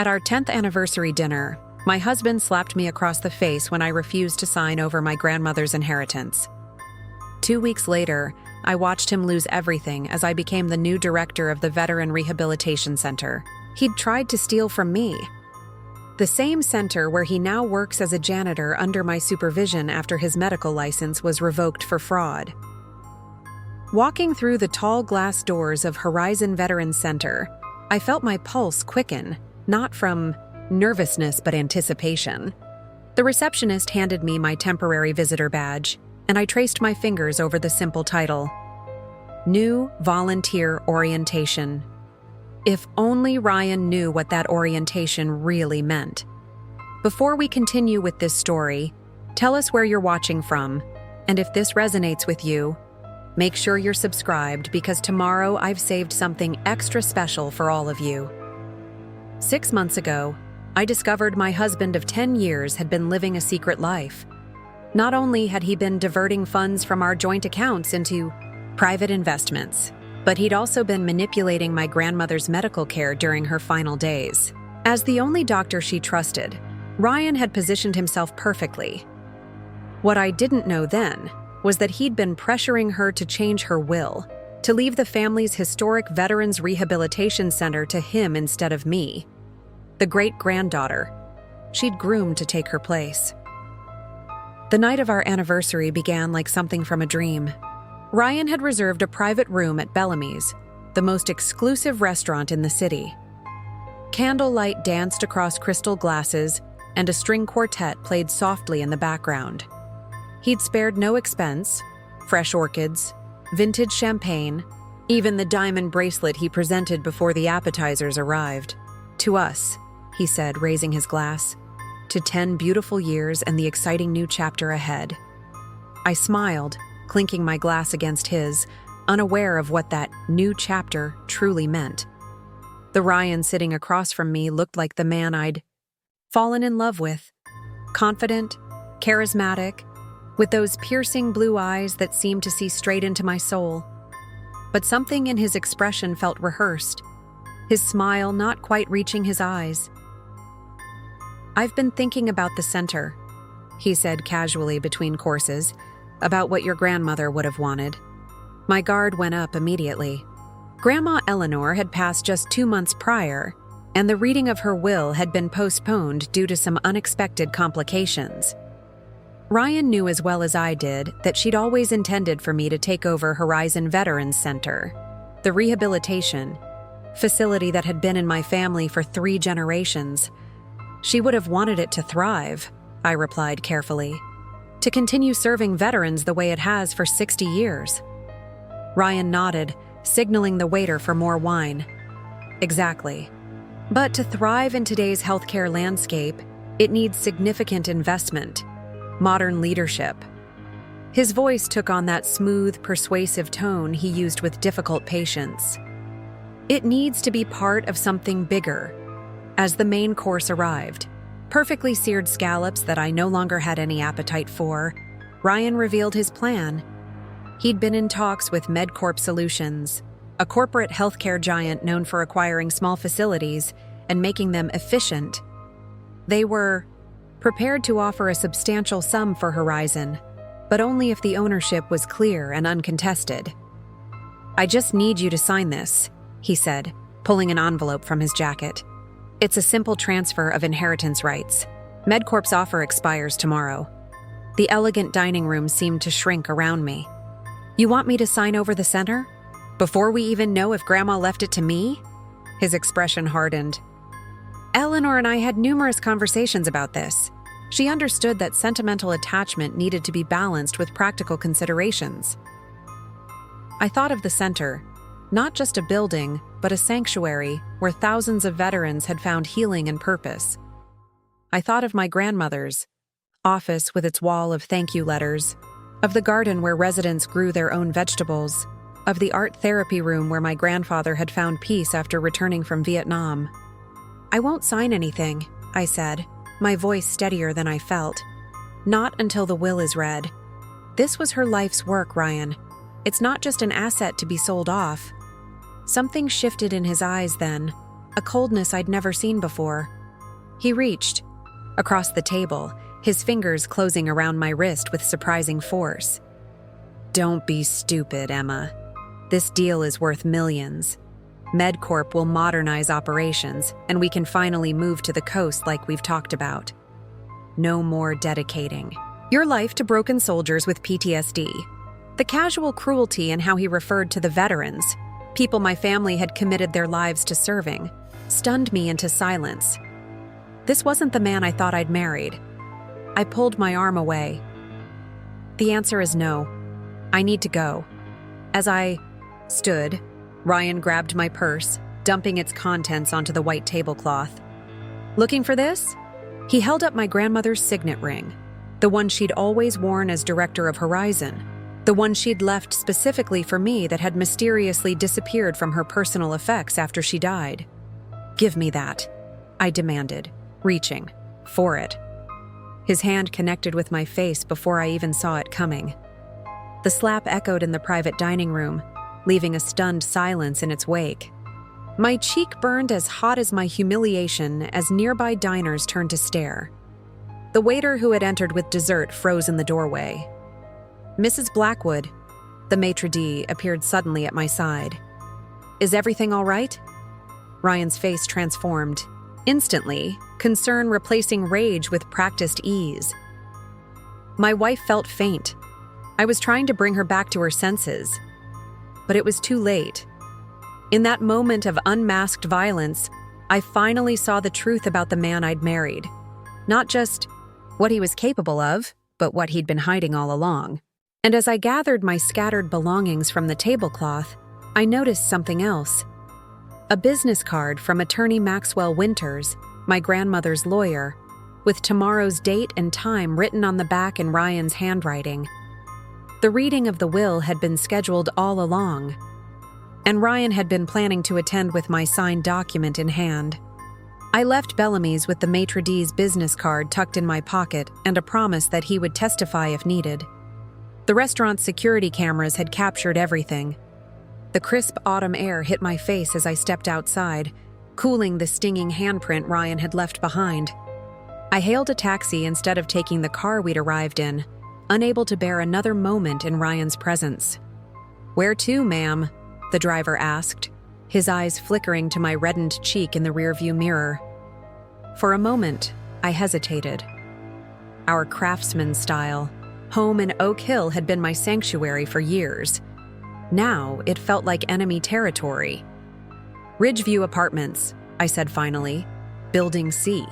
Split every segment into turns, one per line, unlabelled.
At our 10th anniversary dinner, my husband slapped me across the face when I refused to sign over my grandmother's inheritance. 2 weeks later, I watched him lose everything as I became the new director of the Veteran Rehabilitation Center. He'd tried to steal from me. The same center where he now works as a janitor under my supervision after his medical license was revoked for fraud. Walking through the tall glass doors of Horizon Veterans Center, I felt my pulse quicken, not from nervousness but anticipation. The receptionist handed me my temporary visitor badge, and I traced my fingers over the simple title, New Volunteer Orientation. If only Ryan knew what that orientation really meant. Before we continue with this story, tell us where you're watching from, and if this resonates with you, make sure you're subscribed because tomorrow I've saved something extra special for all of you. 6 months ago, I discovered my husband of 10 years had been living a secret life. Not only had he been diverting funds from our joint accounts into private investments, but he'd also been manipulating my grandmother's medical care during her final days. As the only doctor she trusted, Ryan had positioned himself perfectly. What I didn't know then was that he'd been pressuring her to change her will, to leave the family's historic Veterans Rehabilitation Center to him instead of me, the great-granddaughter she'd groomed to take her place. The night of our anniversary began like something from a dream. Ryan had reserved a private room at Bellamy's, the most exclusive restaurant in the city. Candlelight danced across crystal glasses, and a string quartet played softly in the background. He'd spared no expense: fresh orchids, vintage champagne, even the diamond bracelet he presented before the appetizers arrived. "To us," he said, raising his glass, "to 10 beautiful years and the exciting new chapter ahead." I smiled, clinking my glass against his, unaware of what that new chapter truly meant. The Ryan sitting across from me looked like the man I'd fallen in love with. Confident, charismatic, with those piercing blue eyes that seemed to see straight into my soul. But something in his expression felt rehearsed, his smile not quite reaching his eyes. "I've been thinking about the center," he said casually between courses, "about what your grandmother would have wanted." My guard went up immediately. Grandma Eleanor had passed just 2 months prior, and the reading of her will had been postponed due to some unexpected complications. Ryan knew as well as I did that she'd always intended for me to take over Horizon Veterans Center, the rehabilitation facility that had been in my family for 3 generations. She would have wanted it to thrive, I replied carefully, to continue serving veterans the way it has for 60 years. Ryan nodded, signaling the waiter for more wine. Exactly. But to thrive in today's healthcare landscape, it needs significant investment, modern leadership. His voice took on that smooth, persuasive tone he used with difficult patients. It needs to be part of something bigger. As the main course arrived, perfectly seared scallops that I no longer had any appetite for, Ryan revealed his plan. He'd been in talks with MedCorp Solutions, a corporate healthcare giant known for acquiring small facilities and making them efficient. They were prepared to offer a substantial sum for Horizon, but only if the ownership was clear and uncontested. "I just need you to sign this," he said, pulling an envelope from his jacket. "It's a simple transfer of inheritance rights. MedCorp's offer expires tomorrow." The elegant dining room seemed to shrink around me. "You want me to sign over the center? Before we even know if Grandma left it to me?" His expression hardened. Eleanor and I had numerous conversations about this. She understood that sentimental attachment needed to be balanced with practical considerations. I thought of the center, not just a building, but a sanctuary where thousands of veterans had found healing and purpose. I thought of my grandmother's office with its wall of thank you letters, of the garden where residents grew their own vegetables, of the art therapy room where my grandfather had found peace after returning from Vietnam. "I won't sign anything," I said, my voice steadier than I felt. "Not until the will is read. This was her life's work, Ryan. It's not just an asset to be sold off." Something shifted in his eyes then, a coldness I'd never seen before. He reached across the table, his fingers closing around my wrist with surprising force. "Don't be stupid, Emma. This deal is worth millions. MedCorp will modernize operations, and we can finally move to the coast like we've talked about. No more dedicating your life to broken soldiers with PTSD." The casual cruelty in how he referred to the veterans, people my family had committed their lives to serving, stunned me into silence. This wasn't the man I thought I'd married. I pulled my arm away. "The answer is no. I need to go." As I stood, Ryan grabbed my purse, dumping its contents onto the white tablecloth. "Looking for this?" He held up my grandmother's signet ring, the one she'd always worn as director of Horizon, the one she'd left specifically for me that had mysteriously disappeared from her personal effects after she died. "Give me that," I demanded, reaching for it. His hand connected with my face before I even saw it coming. The slap echoed in the private dining room, leaving a stunned silence in its wake. My cheek burned as hot as my humiliation as nearby diners turned to stare. The waiter who had entered with dessert froze in the doorway. "Mrs. Blackwood," the maitre d' appeared suddenly at my side. "Is everything all right?" Ryan's face transformed. Instantly, concern replacing rage with practiced ease. My wife felt faint. I was trying to bring her back to her senses, but it was too late. In that moment of unmasked violence, I finally saw the truth about the man I'd married. Not just what he was capable of, but what he'd been hiding all along. And as I gathered my scattered belongings from the tablecloth, I noticed something else. A business card from attorney Maxwell Winters, my grandmother's lawyer, with tomorrow's date and time written on the back in Ryan's handwriting. The reading of the will had been scheduled all along, and Ryan had been planning to attend with my signed document in hand. I left Bellamy's with the maitre d's business card tucked in my pocket and a promise that he would testify if needed. The restaurant's security cameras had captured everything. The crisp autumn air hit my face as I stepped outside, cooling the stinging handprint Ryan had left behind. I hailed a taxi instead of taking the car we'd arrived in, unable to bear another moment in Ryan's presence. "Where to, ma'am?" the driver asked, his eyes flickering to my reddened cheek in the rearview mirror. For a moment, I hesitated. Our craftsman style home in Oak Hill had been my sanctuary for years. Now it felt like enemy territory. "Ridgeview Apartments," I said finally. "Building C."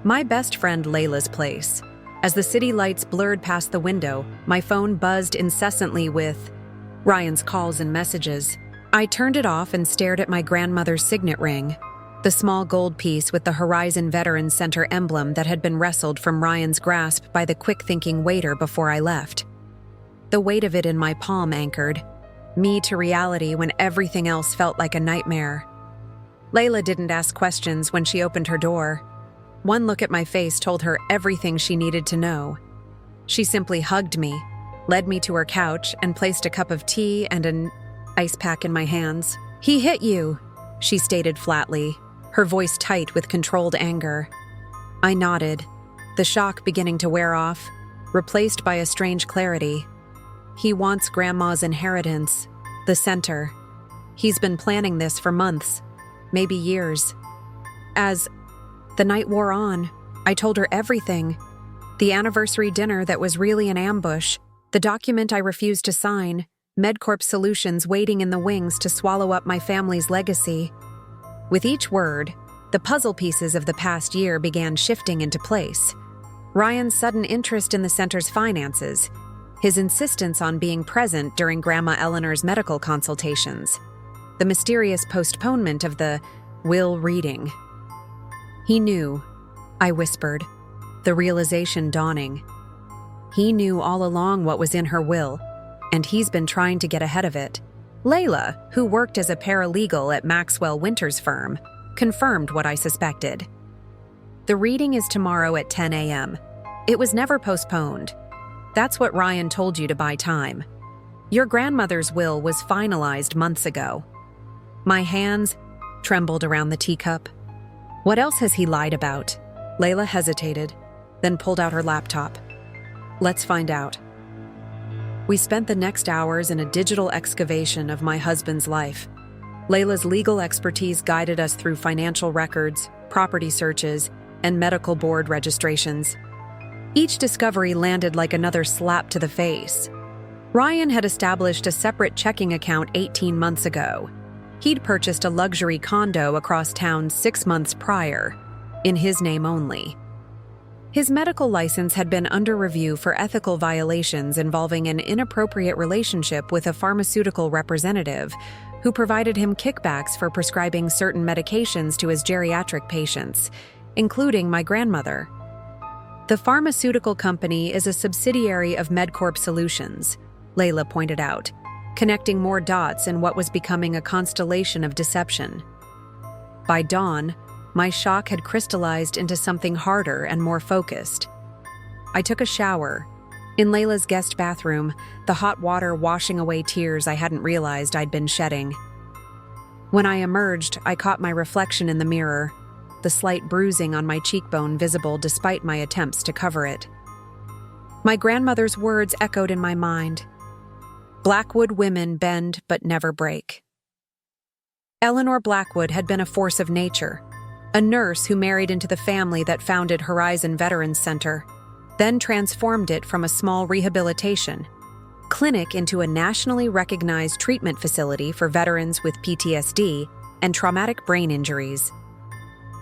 My best friend Layla's place. As the city lights blurred past the window, my phone buzzed incessantly with Ryan's calls and messages. I turned it off and stared at my grandmother's signet ring, the small gold piece with the Horizon Veterans Center emblem that had been wrestled from Ryan's grasp by the quick-thinking waiter before I left. The weight of it in my palm anchored me to reality when everything else felt like a nightmare. Layla didn't ask questions when she opened her door. One look at my face told her everything she needed to know. She simply hugged me, led me to her couch, and placed a cup of tea and an ice pack in my hands. "He hit you," she stated flatly, her voice tight with controlled anger. I nodded, the shock beginning to wear off, replaced by a strange clarity. "He wants Grandma's inheritance, the center. He's been planning this for months, maybe years." As the night wore on, I told her everything. The anniversary dinner that was really an ambush, the document I refused to sign, MedCorp Solutions waiting in the wings to swallow up my family's legacy. With each word, the puzzle pieces of the past year began shifting into place. Ryan's sudden interest in the center's finances, his insistence on being present during Grandma Eleanor's medical consultations, the mysterious postponement of the will reading. "He knew," I whispered, the realization dawning. "He knew all along what was in her will, and he's been trying to get ahead of it." Layla, who worked as a paralegal at Maxwell Winters' firm, confirmed what I suspected. "The reading is tomorrow at 10 a.m. It was never postponed. That's what Ryan told you to buy time. Your grandmother's will was finalized months ago." My hands trembled around the teacup. What else has he lied about? Layla hesitated, then pulled out her laptop. Let's find out. We spent the next hours in a digital excavation of my husband's life. Layla's legal expertise guided us through financial records, property searches, and medical board registrations. Each discovery landed like another slap to the face. Ryan had established a separate checking account 18 months ago. He'd purchased a luxury condo across town 6 months prior, in his name only. His medical license had been under review for ethical violations involving an inappropriate relationship with a pharmaceutical representative who provided him kickbacks for prescribing certain medications to his geriatric patients, including my grandmother. The pharmaceutical company is a subsidiary of MedCorp Solutions, Layla pointed out, connecting more dots in what was becoming a constellation of deception. By dawn, my shock had crystallized into something harder and more focused. I took a shower. In Layla's guest bathroom, the hot water washing away tears I hadn't realized I'd been shedding. When I emerged, I caught my reflection in the mirror, the slight bruising on my cheekbone visible despite my attempts to cover it. My grandmother's words echoed in my mind. Blackwood women bend but never break. Eleanor Blackwood had been a force of nature, a nurse who married into the family that founded Horizon Veterans Center, then transformed it from a small rehabilitation clinic into a nationally recognized treatment facility for veterans with PTSD and traumatic brain injuries.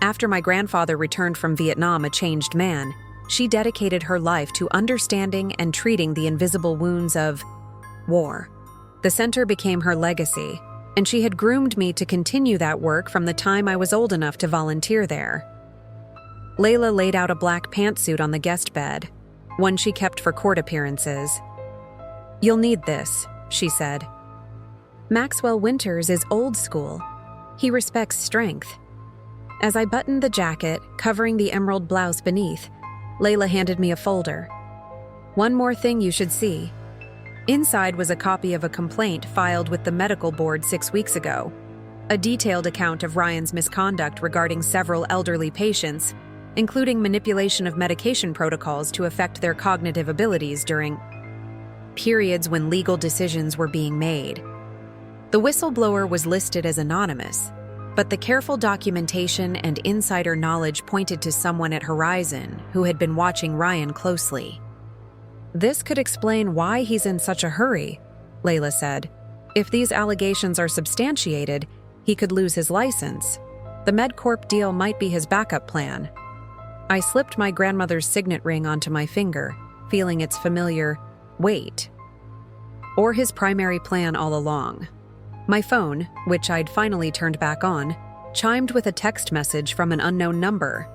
After my grandfather returned from Vietnam a changed man, she dedicated her life to understanding and treating the invisible wounds of war. The center became her legacy, and she had groomed me to continue that work from the time I was old enough to volunteer there. Layla laid out a black pantsuit on the guest bed, one she kept for court appearances. You'll need this, she said. Maxwell Winters is old school. He respects strength. As I buttoned the jacket, covering the emerald blouse beneath, Layla handed me a folder. One more thing you should see. Inside was a copy of a complaint filed with the medical board 6 weeks ago, a detailed account of Ryan's misconduct regarding several elderly patients, including manipulation of medication protocols to affect their cognitive abilities during periods when legal decisions were being made. The whistleblower was listed as anonymous, but the careful documentation and insider knowledge pointed to someone at Horizon who had been watching Ryan closely. This could explain why he's in such a hurry, Layla said. If these allegations are substantiated, he could lose his license. The MedCorp deal might be his backup plan. I slipped my grandmother's signet ring onto my finger, feeling its familiar weight. Or his primary plan all along. My phone, which I'd finally turned back on, chimed with a text message from an unknown number.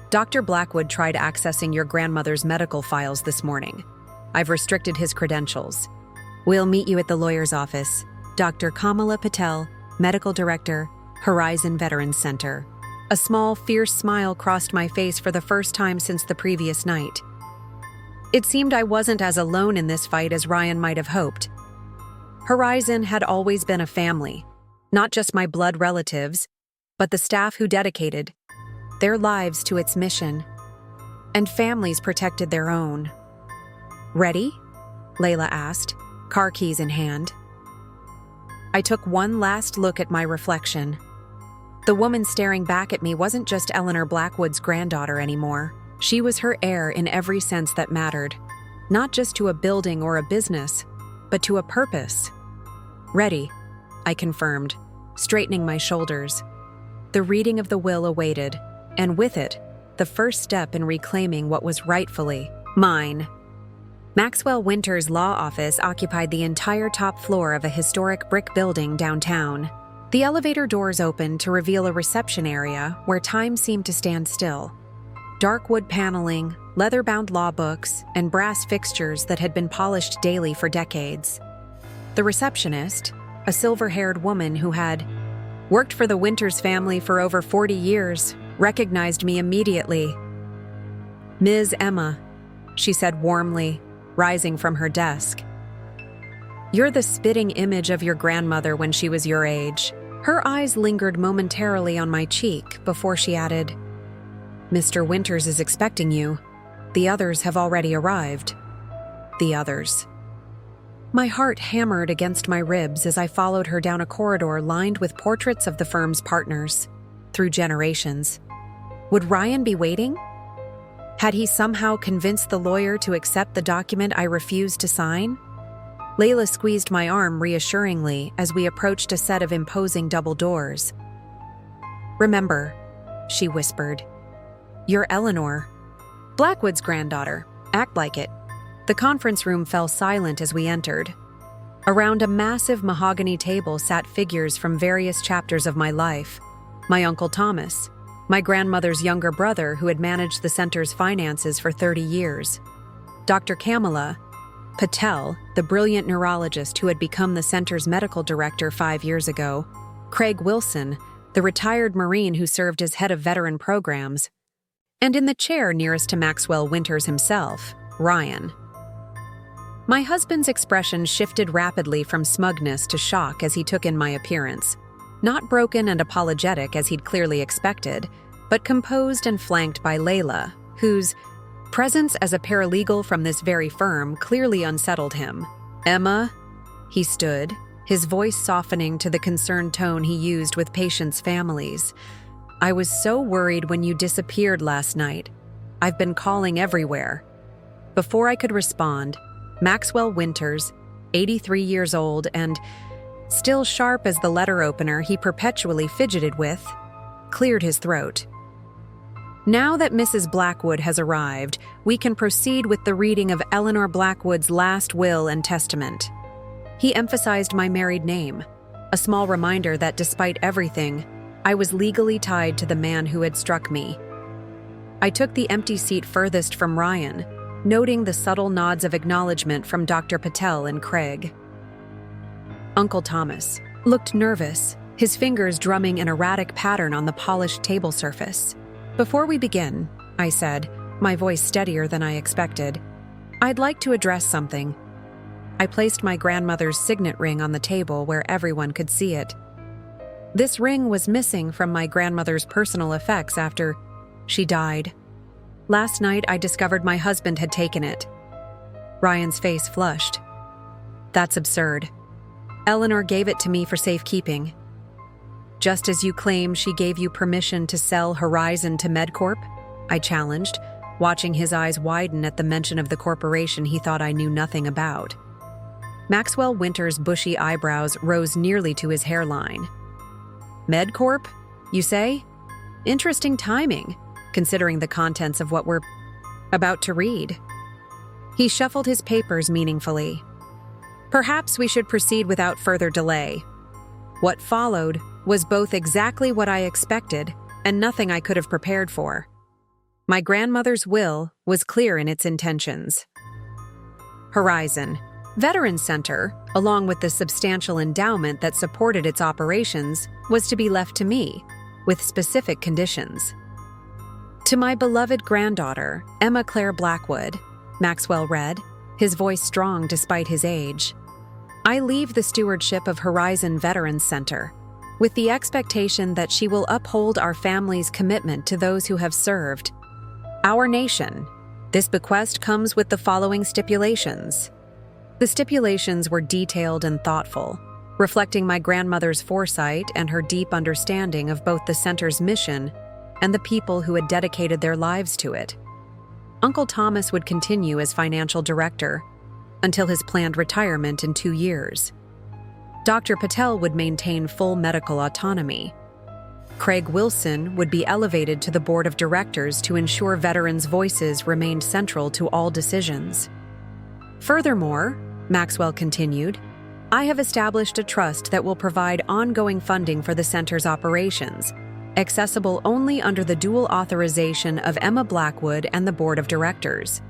Dr. Blackwood tried accessing your grandmother's medical files this morning. I've restricted his credentials. We'll meet you at the lawyer's office. Dr. Kamala Patel, Medical Director, Horizon Veterans Center. A small, fierce smile crossed my face for the first time since the previous night. It seemed I wasn't as alone in this fight as Ryan might have hoped. Horizon had always been a family, not just my blood relatives, but the staff who dedicated their lives to its mission, and families protected their own. Ready? Layla asked, car keys in hand. I took one last look at my reflection. The woman staring back at me wasn't just Eleanor Blackwood's granddaughter anymore. She was her heir in every sense that mattered, not just to a building or a business, but to a purpose. Ready, I confirmed, straightening my shoulders. The reading of the will awaited, and with it, the first step in reclaiming what was rightfully mine. Maxwell Winters' law office occupied the entire top floor of a historic brick building downtown. The elevator doors opened to reveal a reception area where time seemed to stand still. Dark wood paneling, leather-bound law books, and brass fixtures that had been polished daily for decades. The receptionist, a silver-haired woman who had worked for the Winters family for over 40 years, recognized me immediately. Ms. Emma, she said warmly, rising from her desk. You're the spitting image of your grandmother when she was your age, Her eyes lingered momentarily on my cheek before she added, "Mr. Winters is expecting you. The others have already arrived." The others. My heart hammered against my ribs as I followed her down a corridor lined with portraits of the firm's partners, through generations. Would Ryan be waiting? Had he somehow convinced the lawyer to accept the document I refused to sign? Layla squeezed my arm reassuringly as we approached a set of imposing double doors. "Remember," she whispered, "you're Eleanor, Blackwood's granddaughter. Act like it." The conference room fell silent as we entered. Around a massive mahogany table sat figures from various chapters of my life. My Uncle Thomas, my grandmother's younger brother who had managed the center's finances for 30 years, Dr. Kamala Patel, the brilliant neurologist who had become the center's medical director 5 years ago, Craig Wilson, the retired Marine who served as head of veteran programs, and in the chair nearest to Maxwell Winters himself, Ryan. My husband's expression shifted rapidly from smugness to shock as he took in my appearance, not broken and apologetic as he'd clearly expected, but composed and flanked by Layla, whose presence as a paralegal from this very firm clearly unsettled him. "Emma," he stood, his voice softening to the concerned tone he used with patients' families. "I was so worried when you disappeared last night. I've been calling everywhere." Before I could respond, Maxwell Winters, 83 years old and still sharp as the letter opener he perpetually fidgeted with, cleared his throat. "Now that Mrs. Blackwood has arrived, we can proceed with the reading of Eleanor Blackwood's last will and testament." He emphasized my married name, a small reminder that despite everything, I was legally tied to the man who had struck me. I took the empty seat furthest from Ryan, noting the subtle nods of acknowledgement from Dr. Patel and Craig. Uncle Thomas looked nervous, his fingers drumming an erratic pattern on the polished table surface. "Before we begin," I said, my voice steadier than I expected, "I'd like to address something." I placed my grandmother's signet ring on the table where everyone could see it. This ring was missing from my grandmother's personal effects after she died. Last night, I discovered my husband had taken it. Ryan's face flushed. "That's absurd. Eleanor gave it to me for safekeeping. Just as you claim she gave you permission to sell Horizon to MedCorp?" I challenged, watching his eyes widen at the mention of the corporation he thought I knew nothing about. Maxwell Winters' bushy eyebrows rose nearly to his hairline. "MedCorp, you say? Interesting timing, considering the contents of what we're about to read." He shuffled his papers meaningfully. "Perhaps we should proceed without further delay." What followed was both exactly what I expected and nothing I could have prepared for. My grandmother's will was clear in its intentions. Horizon Veterans Center, along with the substantial endowment that supported its operations, was to be left to me, with specific conditions. "To my beloved granddaughter, Emma Claire Blackwood," Maxwell read, his voice strong despite his age, "I leave the stewardship of Horizon Veterans Center, with the expectation that she will uphold our family's commitment to those who have served our nation. This bequest comes with the following stipulations." The stipulations were detailed and thoughtful, reflecting my grandmother's foresight and her deep understanding of both the center's mission and the people who had dedicated their lives to it. Uncle Thomas would continue as financial director until his planned retirement in 2 years. Dr. Patel would maintain full medical autonomy. Craig Wilson would be elevated to the board of directors to ensure veterans' voices remained central to all decisions. Furthermore, Maxwell continued, "I have established a trust that will provide ongoing funding for the center's operations, accessible only under the dual authorization of Emma Blackwood and the board of directors.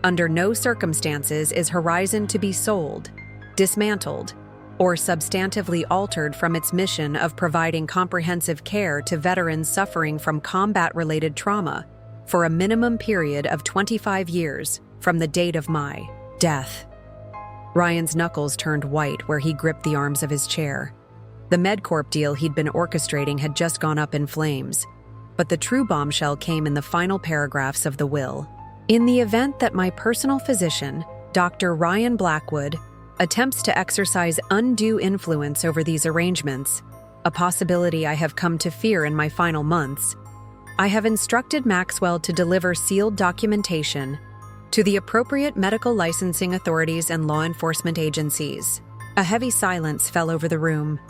Under no circumstances is Horizon to be sold, dismantled, or substantively altered from its mission of providing comprehensive care to veterans suffering from combat-related trauma for a minimum period of 25 years from the date of my death." Ryan's knuckles turned white where he gripped the arms of his chair. The MedCorp deal he'd been orchestrating had just gone up in flames. But the true bombshell came in the final paragraphs of the will. In the event that my personal physician, Dr. Ryan Blackwood, attempts to exercise undue influence over these arrangements, a possibility I have come to fear in my final months, I have instructed Maxwell to deliver sealed documentation to the appropriate medical licensing authorities and law enforcement agencies. A heavy silence fell over the room.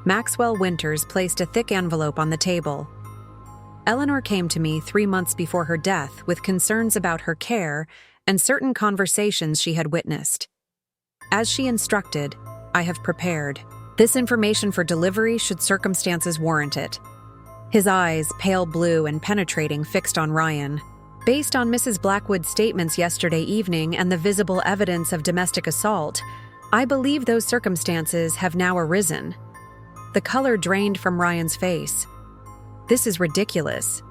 Maxwell Winters placed a thick envelope on the table. Eleanor came to me 3 months before her death with concerns about her care and certain conversations she had witnessed. As she instructed, I have prepared this information for delivery should circumstances warrant it. His eyes, pale blue and penetrating, fixed on Ryan. Based on Mrs. Blackwood's statements yesterday evening and the visible evidence of domestic assault, I believe those circumstances have now arisen. The color drained from Ryan's face. This is ridiculous.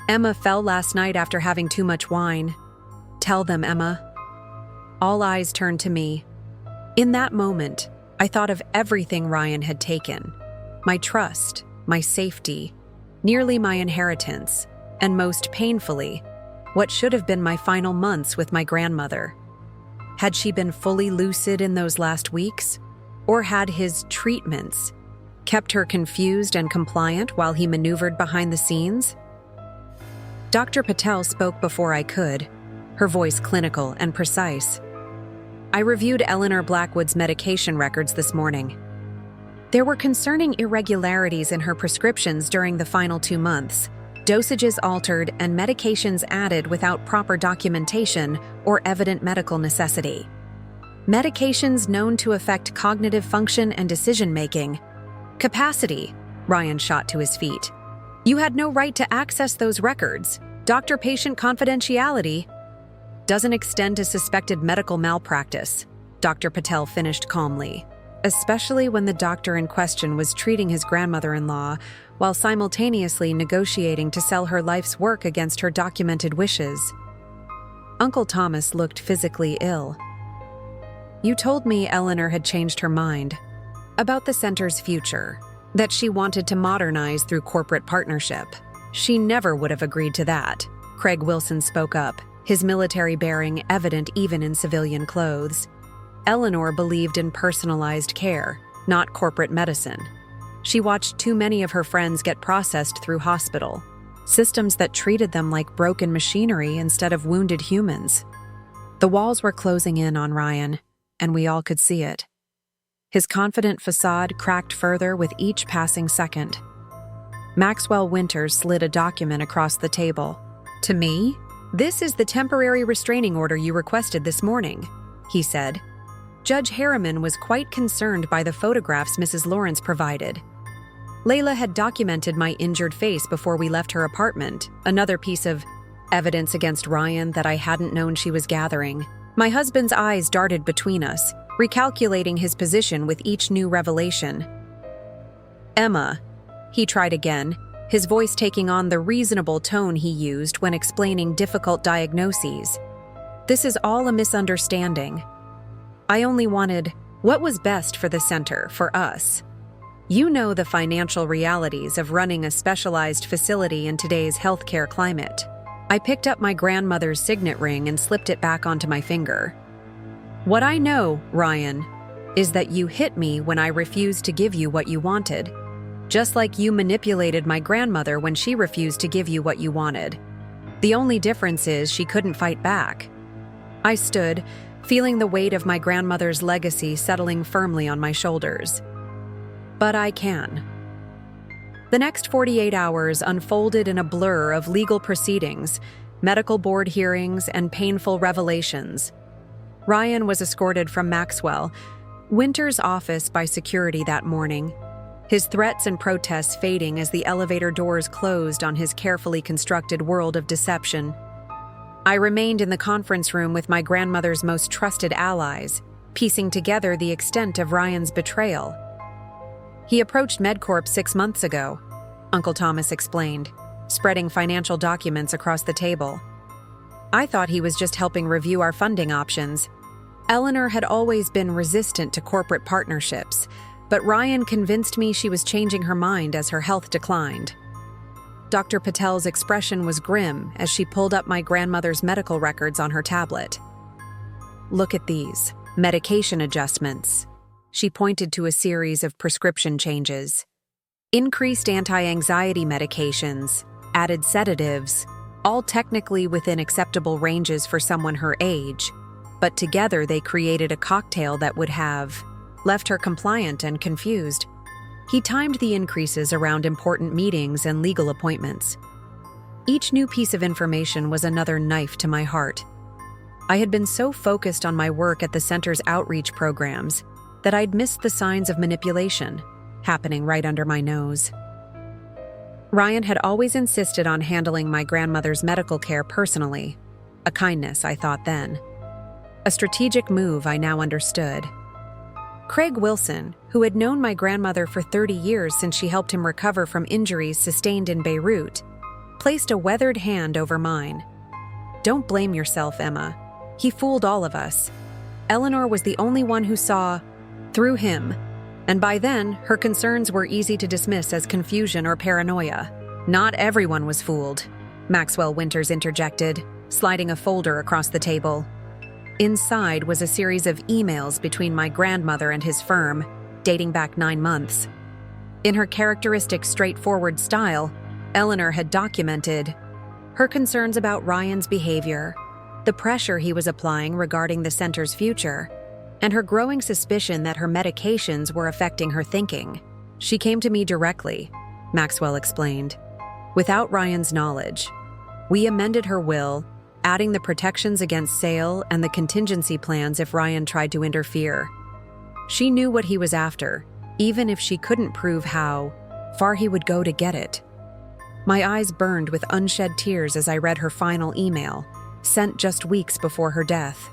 Emma fell last night after having too much wine. Tell them, Emma. All eyes turned to me. In that moment, I thought of everything Ryan had taken. My trust, my safety, nearly my inheritance, and most painfully, what should have been my final months with my grandmother. Had she been fully lucid in those last weeks? Or had his treatments kept her confused and compliant while he maneuvered behind the scenes? Dr. Patel spoke before I could, her voice clinical and precise. I reviewed Eleanor Blackwood's medication records this morning. There were concerning irregularities in her prescriptions during the final 2 months, dosages altered and medications added without proper documentation or evident medical necessity. Medications known to affect cognitive function and decision-making. Capacity, Ryan shot to his feet. You had no right to access those records. Doctor-patient confidentiality doesn't extend to suspected medical malpractice, Dr. Patel finished calmly, especially when the doctor in question was treating his grandmother-in-law while simultaneously negotiating to sell her life's work against her documented wishes. Uncle Thomas looked physically ill. You told me Eleanor had changed her mind about the center's future, that she wanted to modernize through corporate partnership. She never would have agreed to that, Craig Wilson spoke up, his military bearing evident even in civilian clothes. Eleanor believed in personalized care, not corporate medicine. She watched too many of her friends get processed through hospital, systems that treated them like broken machinery instead of wounded humans. The walls were closing in on Ryan, and we all could see it. His confident facade cracked further with each passing second. Maxwell Winters slid a document across the table. To me, this is the temporary restraining order you requested this morning, he said. Judge Harriman was quite concerned by the photographs Mrs. Lawrence provided. Layla had documented my injured face before we left her apartment, another piece of evidence against Ryan that I hadn't known she was gathering. My husband's eyes darted between us, recalculating his position with each new revelation. Emma, he tried again, his voice taking on the reasonable tone he used when explaining difficult diagnoses. This is all a misunderstanding. I only wanted what was best for the center, for us. You know the financial realities of running a specialized facility in today's healthcare climate. I picked up my grandmother's signet ring and slipped it back onto my finger. What I know, Ryan, is that you hit me when I refused to give you what you wanted, just like you manipulated my grandmother when she refused to give you what you wanted. The only difference is she couldn't fight back. I stood, feeling the weight of my grandmother's legacy settling firmly on my shoulders. But I can. The next 48 hours unfolded in a blur of legal proceedings, medical board hearings, and painful revelations. Ryan was escorted from Maxwell Winters' office by security that morning, his threats and protests fading as the elevator doors closed on his carefully constructed world of deception. I remained in the conference room with my grandmother's most trusted allies, piecing together the extent of Ryan's betrayal. He approached MedCorp 6 months ago, Uncle Thomas explained, spreading financial documents across the table. I thought he was just helping review our funding options. Eleanor had always been resistant to corporate partnerships, but Ryan convinced me she was changing her mind as her health declined. Dr. Patel's expression was grim as she pulled up my grandmother's medical records on her tablet. "Look at these. Medication adjustments." She pointed to a series of prescription changes. Increased anti-anxiety medications, added sedatives, all technically within acceptable ranges for someone her age, but together they created a cocktail that would have left her compliant and confused. He timed the increases around important meetings and legal appointments. Each new piece of information was another knife to my heart. I had been so focused on my work at the center's outreach programs that I'd missed the signs of manipulation happening right under my nose. Ryan had always insisted on handling my grandmother's medical care personally, a kindness I thought then. A strategic move I now understood. Craig Wilson, who had known my grandmother for 30 years since she helped him recover from injuries sustained in Beirut, placed a weathered hand over mine. "Don't blame yourself, Emma. He fooled all of us. Eleanor was the only one who saw through him, and by then, her concerns were easy to dismiss as confusion or paranoia. Not everyone was fooled," Maxwell Winters interjected, sliding a folder across the table. Inside was a series of emails between my grandmother and his firm, dating back 9 months. In her characteristic straightforward style, Eleanor had documented her concerns about Ryan's behavior, the pressure he was applying regarding the center's future, and her growing suspicion that her medications were affecting her thinking. "She came to me directly," Maxwell explained, "without Ryan's knowledge. We amended her will, adding the protections against sale and the contingency plans if Ryan tried to interfere. She knew what he was after, even if she couldn't prove how far he would go to get it." My eyes burned with unshed tears as I read her final email, sent just weeks before her death.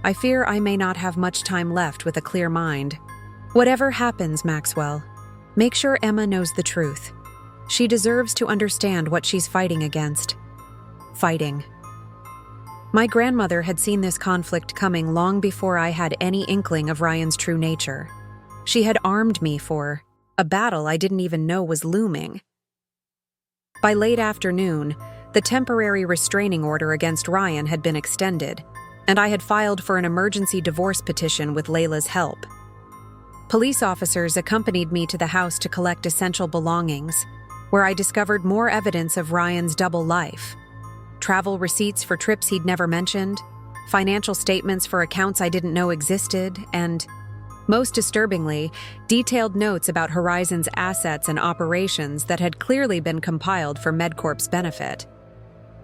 "I fear I may not have much time left with a clear mind. Whatever happens, Maxwell, make sure Emma knows the truth. She deserves to understand what she's fighting against." Fighting. My grandmother had seen this conflict coming long before I had any inkling of Ryan's true nature. She had armed me for a battle I didn't even know was looming. By late afternoon, the temporary restraining order against Ryan had been extended, and I had filed for an emergency divorce petition with Layla's help. Police officers accompanied me to the house to collect essential belongings, where I discovered more evidence of Ryan's double life. Travel receipts for trips he'd never mentioned, financial statements for accounts I didn't know existed, and, most disturbingly, detailed notes about Horizon's assets and operations that had clearly been compiled for MedCorp's benefit.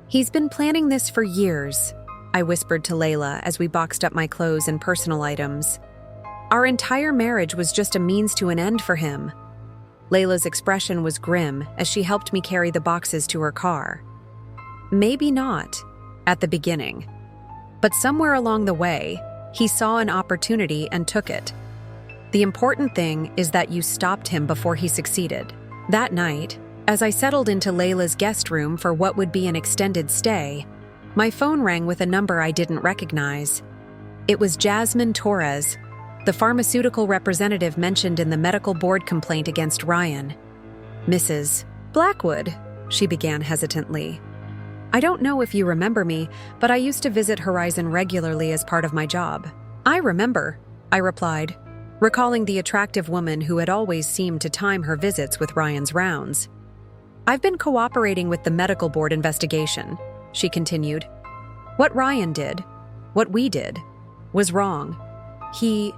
"He's been planning this for years," I whispered to Layla as we boxed up my clothes and personal items. "Our entire marriage was just a means to an end for him." Layla's expression was grim as she helped me carry the boxes to her car. "Maybe not, at the beginning. But somewhere along the way, he saw an opportunity and took it. The important thing is that you stopped him before he succeeded." That night, as I settled into Layla's guest room for what would be an extended stay, my phone rang with a number I didn't recognize. It was Jasmine Torres, the pharmaceutical representative mentioned in the medical board complaint against Ryan. "Mrs. Blackwood," she began hesitantly. "I don't know if you remember me, but I used to visit Horizon regularly as part of my job." "I remember," I replied, recalling the attractive woman who had always seemed to time her visits with Ryan's rounds. "I've been cooperating with the medical board investigation," she continued. "What Ryan did, what we did, was wrong. He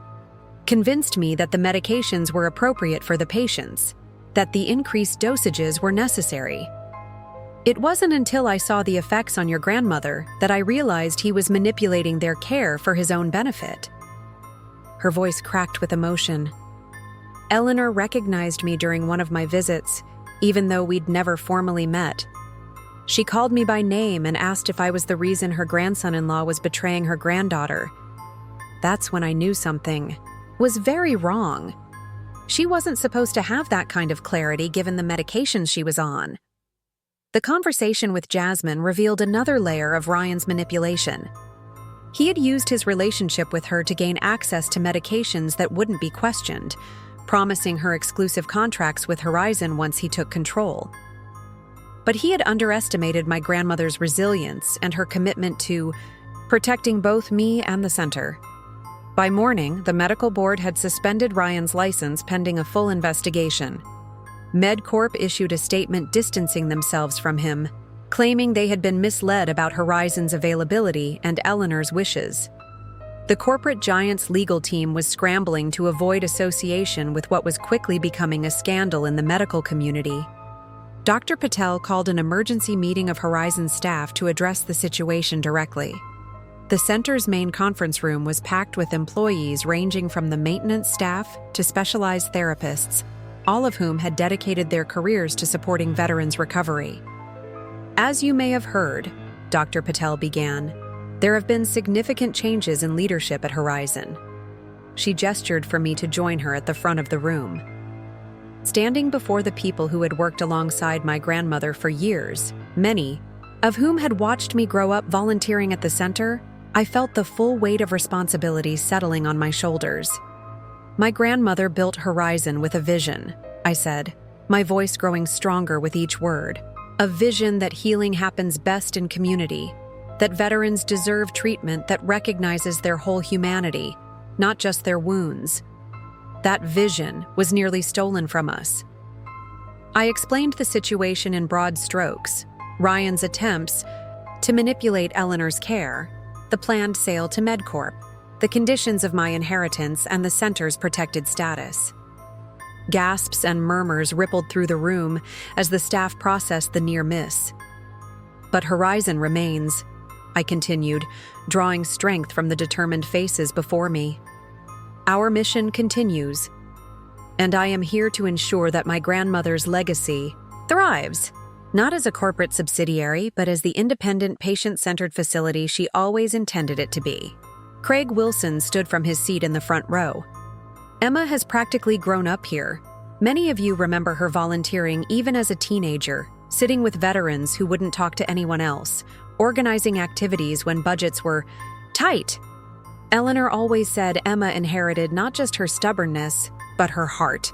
convinced me that the medications were appropriate for the patients, that the increased dosages were necessary. It wasn't until I saw the effects on your grandmother that I realized he was manipulating their care for his own benefit." Her voice cracked with emotion. "Eleanor recognized me during one of my visits, even though we'd never formally met. She called me by name and asked if I was the reason her grandson-in-law was betraying her granddaughter. That's when I knew something was very wrong. She wasn't supposed to have that kind of clarity given the medications she was on." The conversation with Jasmine revealed another layer of Ryan's manipulation. He had used his relationship with her to gain access to medications that wouldn't be questioned, promising her exclusive contracts with Horizon once he took control. But he had underestimated my grandmother's resilience and her commitment to protecting both me and the center. By morning, the medical board had suspended Ryan's license pending a full investigation. MedCorp issued a statement distancing themselves from him, claiming they had been misled about Horizon's availability and Eleanor's wishes. The corporate giant's legal team was scrambling to avoid association with what was quickly becoming a scandal in the medical community. Dr. Patel called an emergency meeting of Horizon staff to address the situation directly. The center's main conference room was packed with employees ranging from the maintenance staff to specialized therapists, all of whom had dedicated their careers to supporting veterans' recovery. As you may have heard, Dr. Patel began, there have been significant changes in leadership at Horizon. She gestured for me to join her at the front of the room. Standing before the people who had worked alongside my grandmother for years, many of whom had watched me grow up volunteering at the center, I felt the full weight of responsibility settling on my shoulders. My grandmother built Horizon with a vision, I said, my voice growing stronger with each word. A vision that healing happens best in community, that veterans deserve treatment that recognizes their whole humanity, not just their wounds. That vision was nearly stolen from us. I explained the situation in broad strokes, Ryan's attempts to manipulate Eleanor's care, the planned sale to MedCorp, the conditions of my inheritance, and the center's protected status. Gasps and murmurs rippled through the room as the staff processed the near miss. But Horizon remains, I continued, drawing strength from the determined faces before me. Our mission continues, and I am here to ensure that my grandmother's legacy thrives, not as a corporate subsidiary, but as the independent, patient-centered facility she always intended it to be. Craig Wilson stood from his seat in the front row. Emma has practically grown up here. Many of you remember her volunteering even as a teenager, sitting with veterans who wouldn't talk to anyone else, organizing activities when budgets were tight. Eleanor always said Emma inherited not just her stubbornness, but her heart.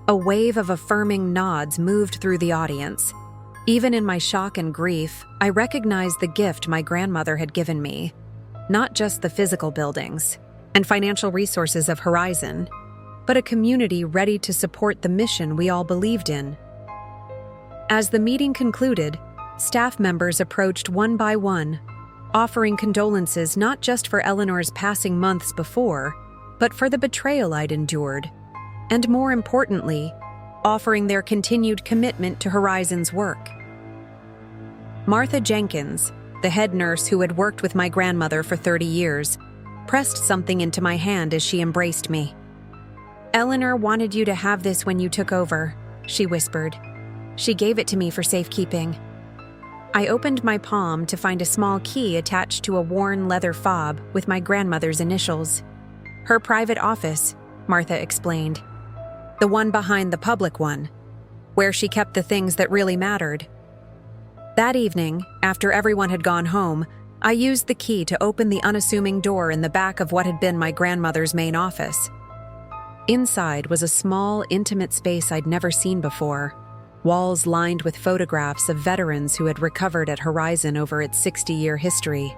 A wave of affirming nods moved through the audience. Even in my shock and grief, I recognized the gift my grandmother had given me. Not just the physical buildings and financial resources of Horizon, but a community ready to support the mission we all believed in. As the meeting concluded, staff members approached one by one, offering condolences not just for Eleanor's passing months before, but for the betrayal I'd endured, and more importantly, offering their continued commitment to Horizon's work. Martha Jenkins, the head nurse who had worked with my grandmother for 30 years, pressed something into my hand as she embraced me. Eleanor wanted you to have this when you took over, she whispered. She gave it to me for safekeeping. I opened my palm to find a small key attached to a worn leather fob with my grandmother's initials. Her private office, Martha explained. The one behind the public one, where she kept the things that really mattered. That evening, after everyone had gone home, I used the key to open the unassuming door in the back of what had been my grandmother's main office. Inside was a small, intimate space I'd never seen before, walls lined with photographs of veterans who had recovered at Horizon over its 60-year history,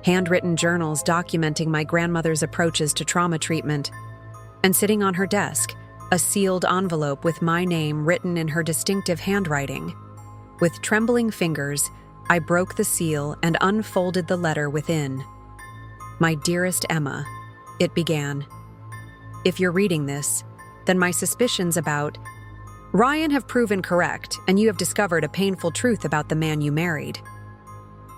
handwritten journals documenting my grandmother's approaches to trauma treatment, and sitting on her desk, a sealed envelope with my name written in her distinctive handwriting. With trembling fingers, I broke the seal and unfolded the letter within. My dearest Emma, it began. If you're reading this, then my suspicions about Ryan have proven correct, and you have discovered a painful truth about the man you married.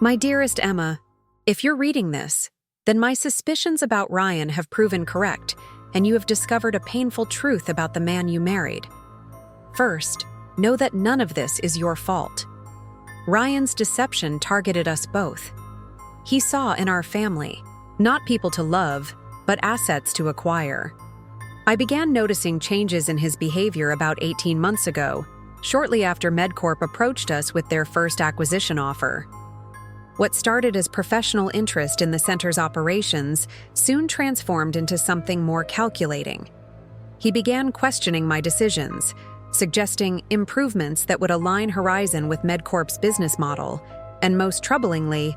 My dearest Emma, if you're reading this, then my suspicions about Ryan have proven correct, and you have discovered a painful truth about the man you married. First, know that none of this is your fault. Ryan's deception targeted us both. He saw in our family, not people to love, but assets to acquire. I began noticing changes in his behavior about 18 months ago, shortly after MedCorp approached us with their first acquisition offer. What started as professional interest in the center's operations soon transformed into something more calculating. he began questioning my decisions, suggesting improvements that would align Horizon with MedCorp's business model, and most troublingly,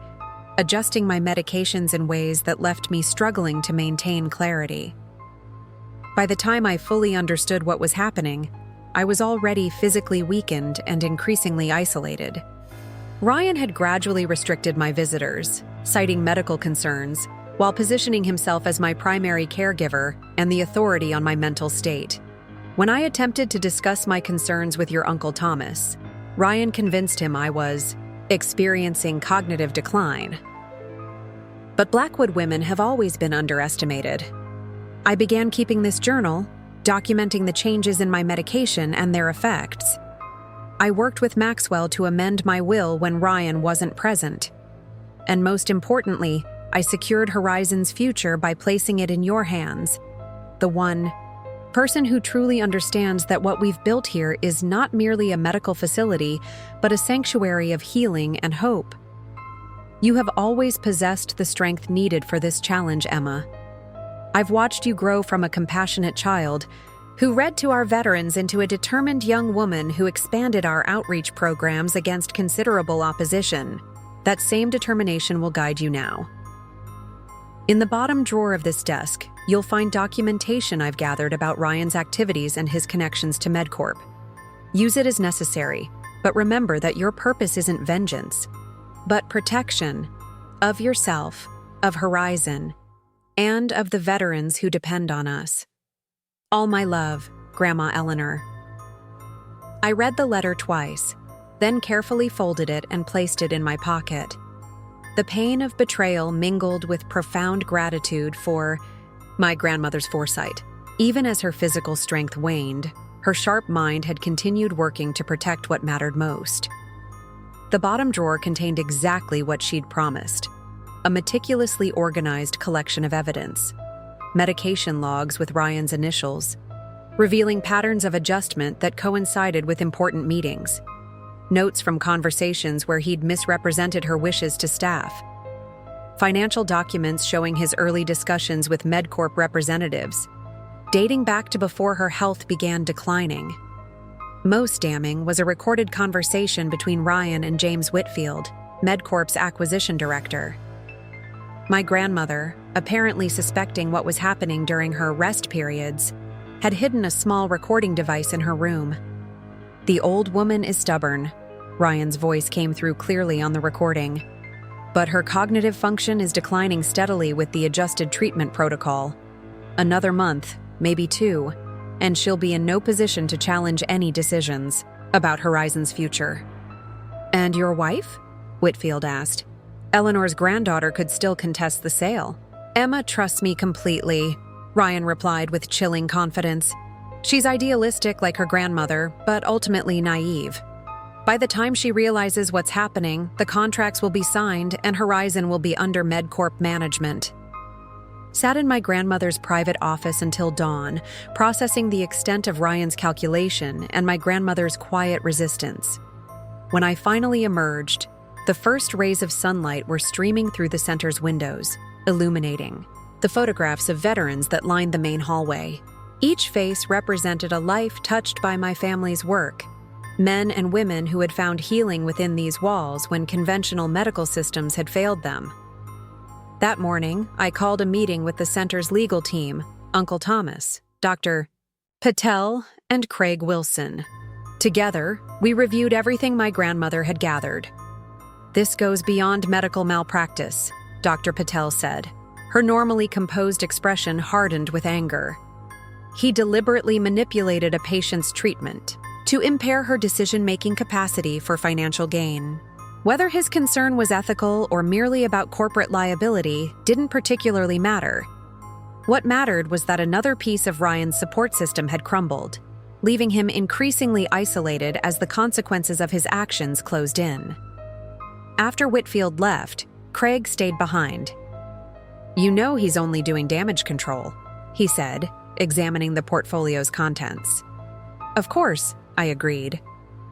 adjusting my medications in ways that left me struggling to maintain clarity. By the time I fully understood what was happening, I was already physically weakened and increasingly isolated. Ryan had gradually restricted my visitors, citing medical concerns, while positioning himself as my primary caregiver and the authority on my mental state. When I attempted to discuss my concerns with your Uncle Thomas, Ryan convinced him I was experiencing cognitive decline. But Blackwood women have always been underestimated. I began keeping this journal, documenting the changes in my medication and their effects. I worked with Maxwell to amend my will when Ryan wasn't present. And most importantly, I secured Horizon's future by placing it in your hands. The one person who truly understands that what we've built here is not merely a medical facility, but a sanctuary of healing and hope. You have always possessed the strength needed for this challenge, Emma. I've watched you grow from a compassionate child who read to our veterans into a determined young woman who expanded our outreach programs against considerable opposition. That same determination will guide you now. In the bottom drawer of this desk, you'll find documentation I've gathered about Ryan's activities and his connections to MedCorp. Use it as necessary, but remember that your purpose isn't vengeance, but protection of yourself, of Horizon, and of the veterans who depend on us. All my love, Grandma Eleanor. I read the letter twice, then carefully folded it and placed it in my pocket. The pain of betrayal mingled with profound gratitude for my grandmother's foresight. Even as her physical strength waned, her sharp mind had continued working to protect what mattered most. The bottom drawer contained exactly what she'd promised: a meticulously organized collection of evidence, medication logs with Ryan's initials, revealing patterns of adjustment that coincided with important meetings, notes from conversations where he'd misrepresented her wishes to staff, financial documents showing his early discussions with MedCorp representatives, dating back to before her health began declining. Most damning was a recorded conversation between Ryan and James Whitfield, MedCorp's acquisition director. My grandmother, apparently suspecting what was happening during her rest periods, had hidden a small recording device in her room. "The old woman is stubborn," Ryan's voice came through clearly on the recording. "But her cognitive function is declining steadily with the adjusted treatment protocol. Another month, maybe 2, and she'll be in no position to challenge any decisions about Horizon's future." "And your wife?" Whitfield asked. "Eleanor's granddaughter could still contest the sale." "Emma trusts me completely," Ryan replied with chilling confidence. "She's idealistic like her grandmother, but ultimately naive. By the time she realizes what's happening, the contracts will be signed and Horizon will be under MedCorp management." Sat in my grandmother's private office until dawn, processing the extent of Ryan's calculation and my grandmother's quiet resistance. When I finally emerged, the first rays of sunlight were streaming through the center's windows, illuminating the photographs of veterans that lined the main hallway. Each face represented a life touched by my family's work, men and women who had found healing within these walls when conventional medical systems had failed them. That morning, I called a meeting with the center's legal team, Uncle Thomas, Dr. Patel, and Craig Wilson. Together, we reviewed everything my grandmother had gathered. "This goes beyond medical malpractice," Dr. Patel said. Her normally composed expression hardened with anger. "He deliberately manipulated a patient's treatment to impair her decision-making capacity for financial gain. Whether his concern was ethical or merely about corporate liability didn't particularly matter. What mattered was that another piece of Ryan's support system had crumbled, leaving him increasingly isolated as the consequences of his actions closed in." After Whitfield left, Craig stayed behind. "You know he's only doing damage control," he said, examining the portfolio's contents. "Of course," I agreed,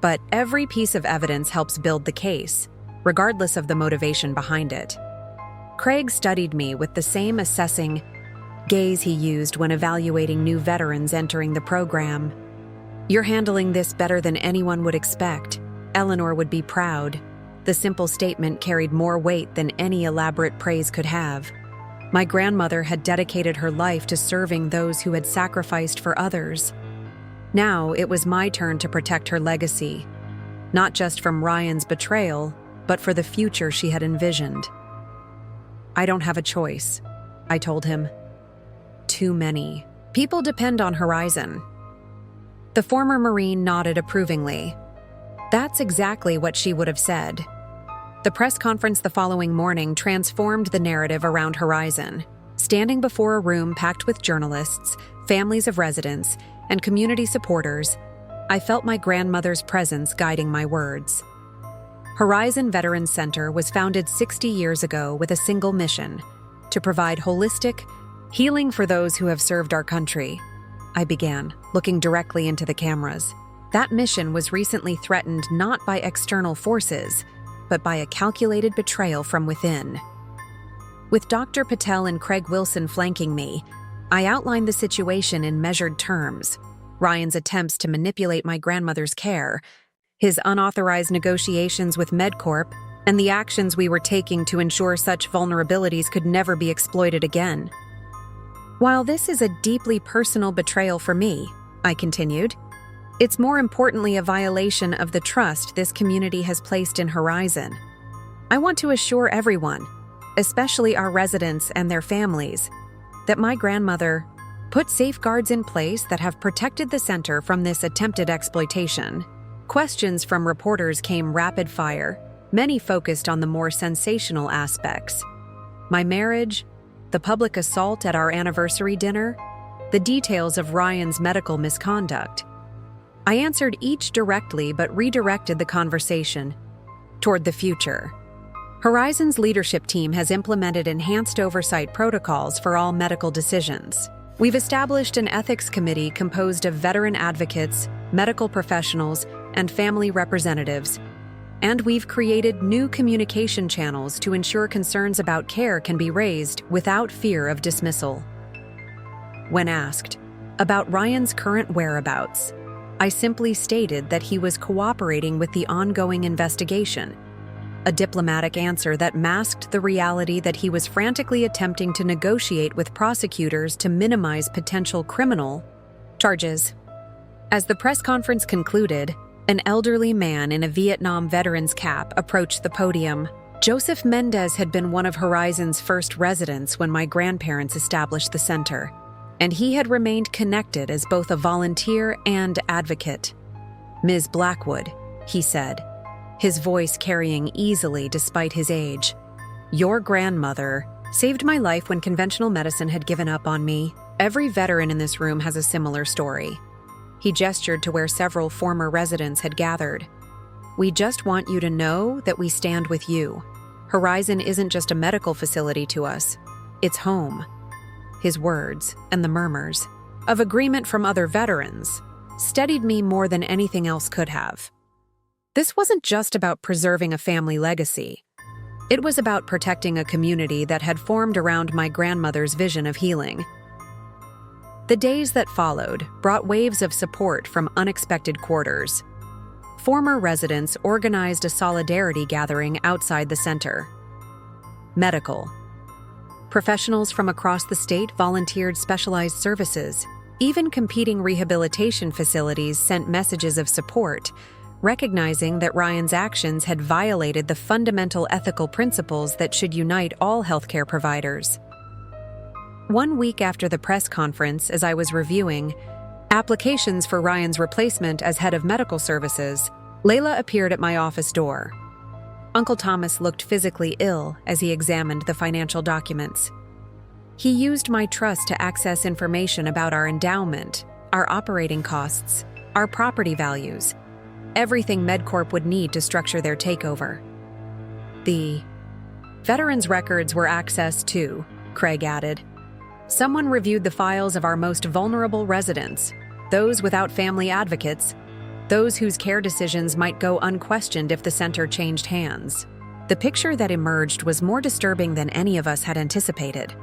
"but every piece of evidence helps build the case, regardless of the motivation behind it." Craig studied me with the same assessing, gaze he used when evaluating new veterans entering the program. "You're handling this better than anyone would expect. Eleanor would be proud." The simple statement carried more weight than any elaborate praise could have. My grandmother had dedicated her life to serving those who had sacrificed for others. Now it was my turn to protect her legacy, not just from Ryan's betrayal, but for the future she had envisioned. "I don't have a choice," I told him. "Too many. People depend on Horizon." The former Marine nodded approvingly. That's exactly what she would have said. The press conference the following morning transformed the narrative around Horizon. Standing before a room packed with journalists, families of residents, and community supporters, I felt my grandmother's presence guiding my words. Horizon Veterans Center was founded 60 years ago with a single mission: to provide holistic healing for those who have served our country. I began, looking directly into the cameras. That mission was recently threatened not by external forces, but by a calculated betrayal from within. With Dr. Patel and Craig Wilson flanking me, I outlined the situation in measured terms: Ryan's attempts to manipulate my grandmother's care, his unauthorized negotiations with MedCorp, and the actions we were taking to ensure such vulnerabilities could never be exploited again. "While this is a deeply personal betrayal for me," I continued, "it's more importantly a violation of the trust this community has placed in Horizon. I want to assure everyone, especially our residents and their families, that my grandmother put safeguards in place that have protected the center from this attempted exploitation." Questions from reporters came rapid fire, many focused on the more sensational aspects: my marriage, the public assault at our anniversary dinner, the details of Ryan's medical misconduct. I answered each directly but redirected the conversation toward the future. Horizon's leadership team has implemented enhanced oversight protocols for all medical decisions. We've established an ethics committee composed of veteran advocates, medical professionals, and family representatives, and we've created new communication channels to ensure concerns about care can be raised without fear of dismissal. When asked about Ryan's current whereabouts, I simply stated that he was cooperating with the ongoing investigation, a diplomatic answer that masked the reality that he was frantically attempting to negotiate with prosecutors to minimize potential criminal charges. As the press conference concluded, an elderly man in a Vietnam veteran's cap approached the podium. Joseph Mendez had been one of Horizon's first residents when my grandparents established the center, and he had remained connected as both a volunteer and advocate. "Ms. Blackwood," he said, his voice carrying easily despite his age, "your grandmother saved my life when conventional medicine had given up on me. Every veteran in this room has a similar story." He gestured to where several former residents had gathered. "We just want you to know that we stand with you. Horizon isn't just a medical facility to us, it's home." His words, and the murmurs of agreement from other veterans, steadied me more than anything else could have. This wasn't just about preserving a family legacy. It was about protecting a community that had formed around my grandmother's vision of healing. The days that followed brought waves of support from unexpected quarters. Former residents organized a solidarity gathering outside the center. Medical professionals from across the state volunteered specialized services. Even competing rehabilitation facilities sent messages of support, recognizing that Ryan's actions had violated the fundamental ethical principles that should unite all healthcare providers. 1 week after the press conference, as I was reviewing applications for Ryan's replacement as head of medical services, Layla appeared at my office door. Uncle Thomas looked physically ill as he examined the financial documents. He used my trust to access information about our endowment, our operating costs, our property values, everything MedCorp would need to structure their takeover. The veterans' records were accessed too, Craig added. Someone reviewed the files of our most vulnerable residents, those without family advocates, those whose care decisions might go unquestioned if the center changed hands. The picture that emerged was more disturbing than any of us had anticipated.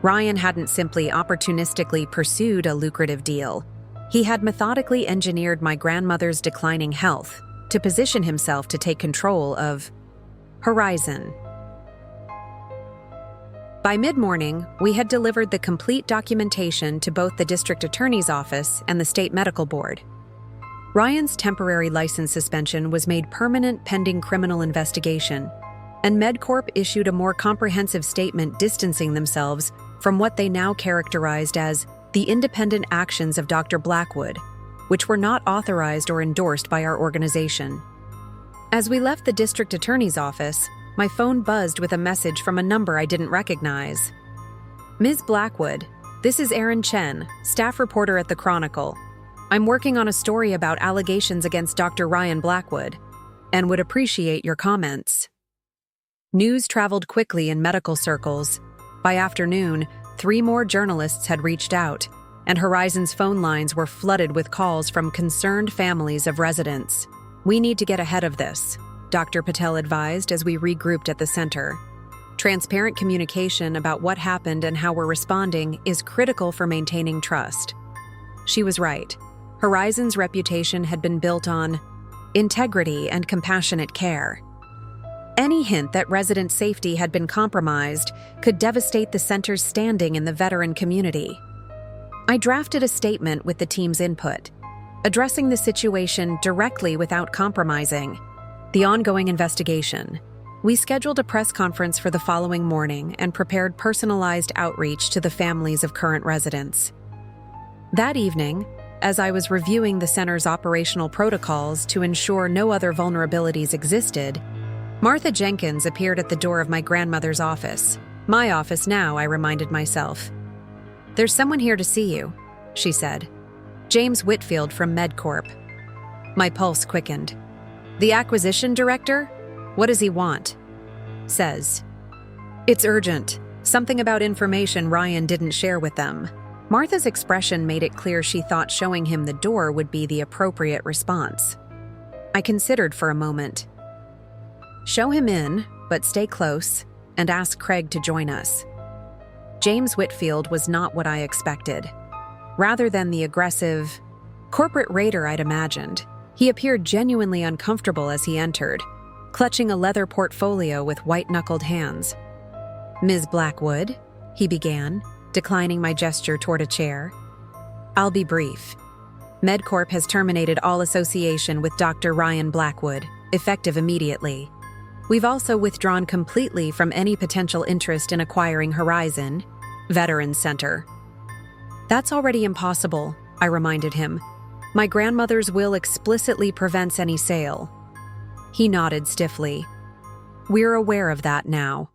Ryan hadn't simply opportunistically pursued a lucrative deal. He had methodically engineered my grandmother's declining health to position himself to take control of Horizon. By mid-morning, we had delivered the complete documentation to both the district attorney's office and the state medical board. Ryan's temporary license suspension was made permanent pending criminal investigation, and MedCorp issued a more comprehensive statement distancing themselves from what they now characterized as the independent actions of Dr. Blackwood, which were not authorized or endorsed by our organization. As we left the district attorney's office, my phone buzzed with a message from a number I didn't recognize. Ms. Blackwood, this is Erin Chen, staff reporter at the Chronicle. I'm working on a story about allegations against Dr. Ryan Blackwood, and would appreciate your comments. News traveled quickly in medical circles. By afternoon, 3 more journalists had reached out, and Horizon's phone lines were flooded with calls from concerned families of residents. We need to get ahead of this, Dr. Patel advised as we regrouped at the center. Transparent communication about what happened and how we're responding is critical for maintaining trust. She was right. Horizon's reputation had been built on integrity and compassionate care. Any hint that resident safety had been compromised could devastate the center's standing in the veteran community. I drafted a statement with the team's input, addressing the situation directly without compromising the ongoing investigation. We scheduled a press conference for the following morning and prepared personalized outreach to the families of current residents. That evening, as I was reviewing the center's operational protocols to ensure no other vulnerabilities existed, Martha Jenkins appeared at the door of my grandmother's office. My office now, I reminded myself. "There's someone here to see you," she said. "James Whitfield from MedCorp." My pulse quickened. "The acquisition director? What does he want?" Says. "It's urgent. Something about information Ryan didn't share with them." Martha's expression made it clear she thought showing him the door would be the appropriate response. I considered for a moment. "Show him in, but stay close, and ask Craig to join us." James Whitfield was not what I expected. Rather than the aggressive, corporate raider I'd imagined, he appeared genuinely uncomfortable as he entered, clutching a leather portfolio with white-knuckled hands. "Ms. Blackwood," he began, declining my gesture toward a chair. "I'll be brief. MedCorp has terminated all association with Dr. Ryan Blackwood, effective immediately. We've also withdrawn completely from any potential interest in acquiring Horizon Veterans Center." "That's already impossible," I reminded him. "My grandmother's will explicitly prevents any sale." He nodded stiffly. "We're aware of that now.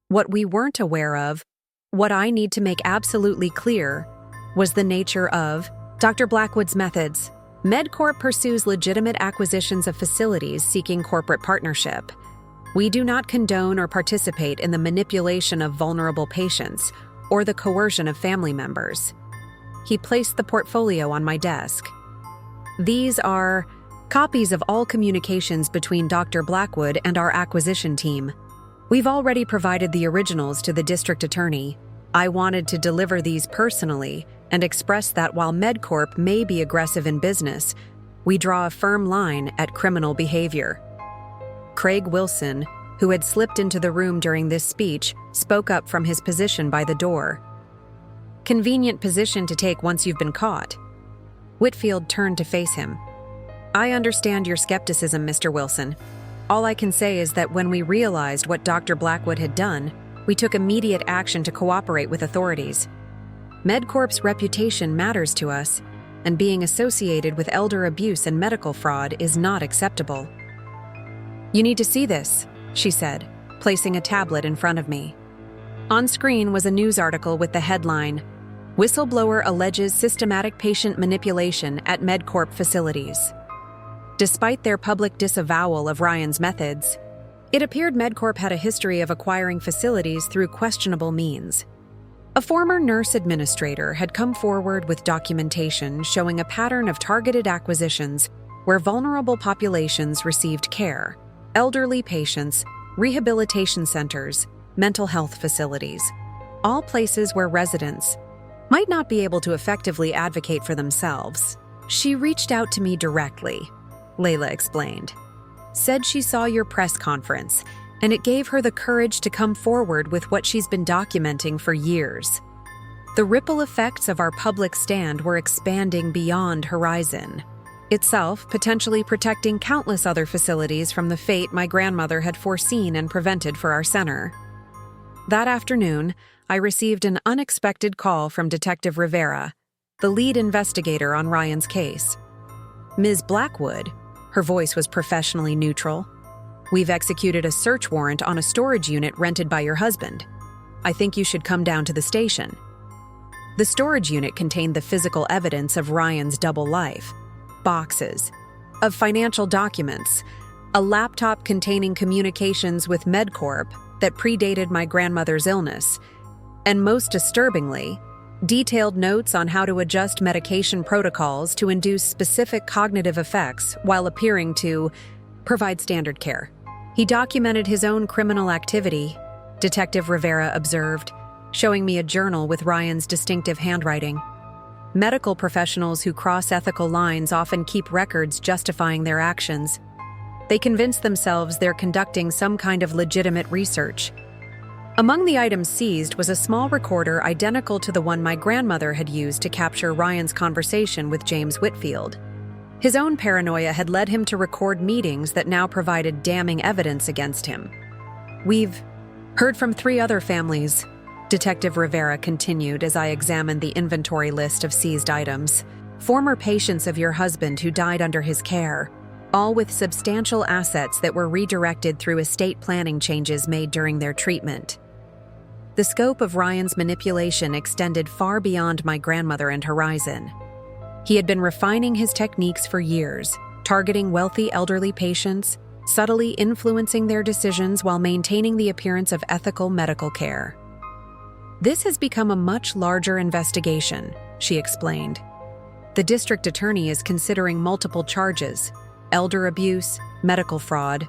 What we weren't aware of, what I need to make absolutely clear, was the nature of Dr. Blackwood's methods. MedCorp pursues legitimate acquisitions of facilities seeking corporate partnership. We do not condone or participate in the manipulation of vulnerable patients or the coercion of family members." He placed the portfolio on my desk. "These are copies of all communications between Dr. Blackwood and our acquisition team. We've already provided the originals to the district attorney. I wanted to deliver these personally and express that while MedCorp may be aggressive in business, we draw a firm line at criminal behavior." Craig Wilson, who had slipped into the room during this speech, spoke up from his position by the door. "Convenient position to take once you've been caught." Whitfield turned to face him. "I understand your skepticism, Mr. Wilson. All I can say is that when we realized what Dr. Blackwood had done, we took immediate action to cooperate with authorities. MedCorp's reputation matters to us, and being associated with elder abuse and medical fraud is not acceptable." "You need to see this," she said, placing a tablet in front of me. On screen was a news article with the headline, "Whistleblower alleges systematic patient manipulation at MedCorp facilities." Despite their public disavowal of Ryan's methods, it appeared MedCorp had a history of acquiring facilities through questionable means. A former nurse administrator had come forward with documentation showing a pattern of targeted acquisitions where vulnerable populations received care: elderly patients, rehabilitation centers, mental health facilities. all places where residents might not be able to effectively advocate for themselves. She reached out to me directly, Layla explained. Said she saw your press conference, and it gave her the courage to come forward with what she's been documenting for years. The ripple effects of our public stand were expanding beyond Horizon itself, potentially protecting countless other facilities from the fate my grandmother had foreseen and prevented for our center. That afternoon, I received an unexpected call from Detective Rivera, the lead investigator on Ryan's case. Ms. Blackwood, her voice was professionally neutral. We've executed a search warrant on a storage unit rented by your husband. I think you should come down to the station. The storage unit contained the physical evidence of Ryan's double life. Boxes of financial documents, a laptop containing communications with MedCorp that predated my grandmother's illness, and most disturbingly, detailed notes on how to adjust medication protocols to induce specific cognitive effects while appearing to provide standard care. He documented his own criminal activity, Detective Rivera observed, showing me a journal with Ryan's distinctive handwriting. Medical professionals who cross ethical lines often keep records justifying their actions. They convince themselves they're conducting some kind of legitimate research. Among the items seized was a small recorder identical to the one my grandmother had used to capture Ryan's conversation with James Whitfield. His own paranoia had led him to record meetings that now provided damning evidence against him. We've heard from 3 other families, Detective Rivera continued as I examined the inventory list of seized items. Former patients of your husband who died under his care, all with substantial assets that were redirected through estate planning changes made during their treatment. The scope of Ryan's manipulation extended far beyond my grandmother and Horizon. He had been refining his techniques for years, targeting wealthy elderly patients, subtly influencing their decisions while maintaining the appearance of ethical medical care. This has become a much larger investigation, she explained. The district attorney is considering multiple charges: elder abuse, medical fraud,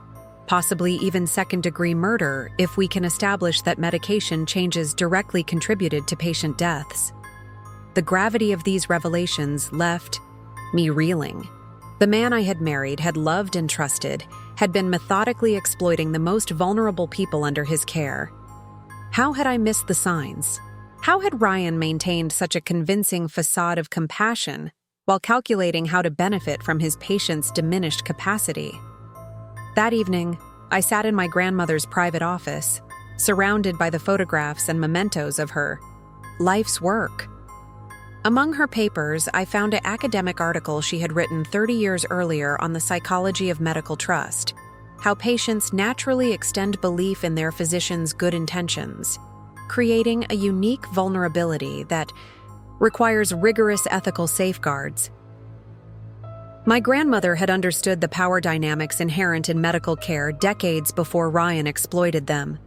possibly even second-degree murder if we can establish that medication changes directly contributed to patient deaths. The gravity of these revelations left me reeling. The man I had married, had loved and trusted, had been methodically exploiting the most vulnerable people under his care. How had I missed the signs? How had Ryan maintained such a convincing facade of compassion while calculating how to benefit from his patient's diminished capacity? That evening, I sat in my grandmother's private office, surrounded by the photographs and mementos of her life's work. Among her papers, I found an academic article she had written 30 years earlier on the psychology of medical trust, how patients naturally extend belief in their physician's good intentions, creating a unique vulnerability that requires rigorous ethical safeguards. My grandmother had understood the power dynamics inherent in medical care decades before Ryan exploited them.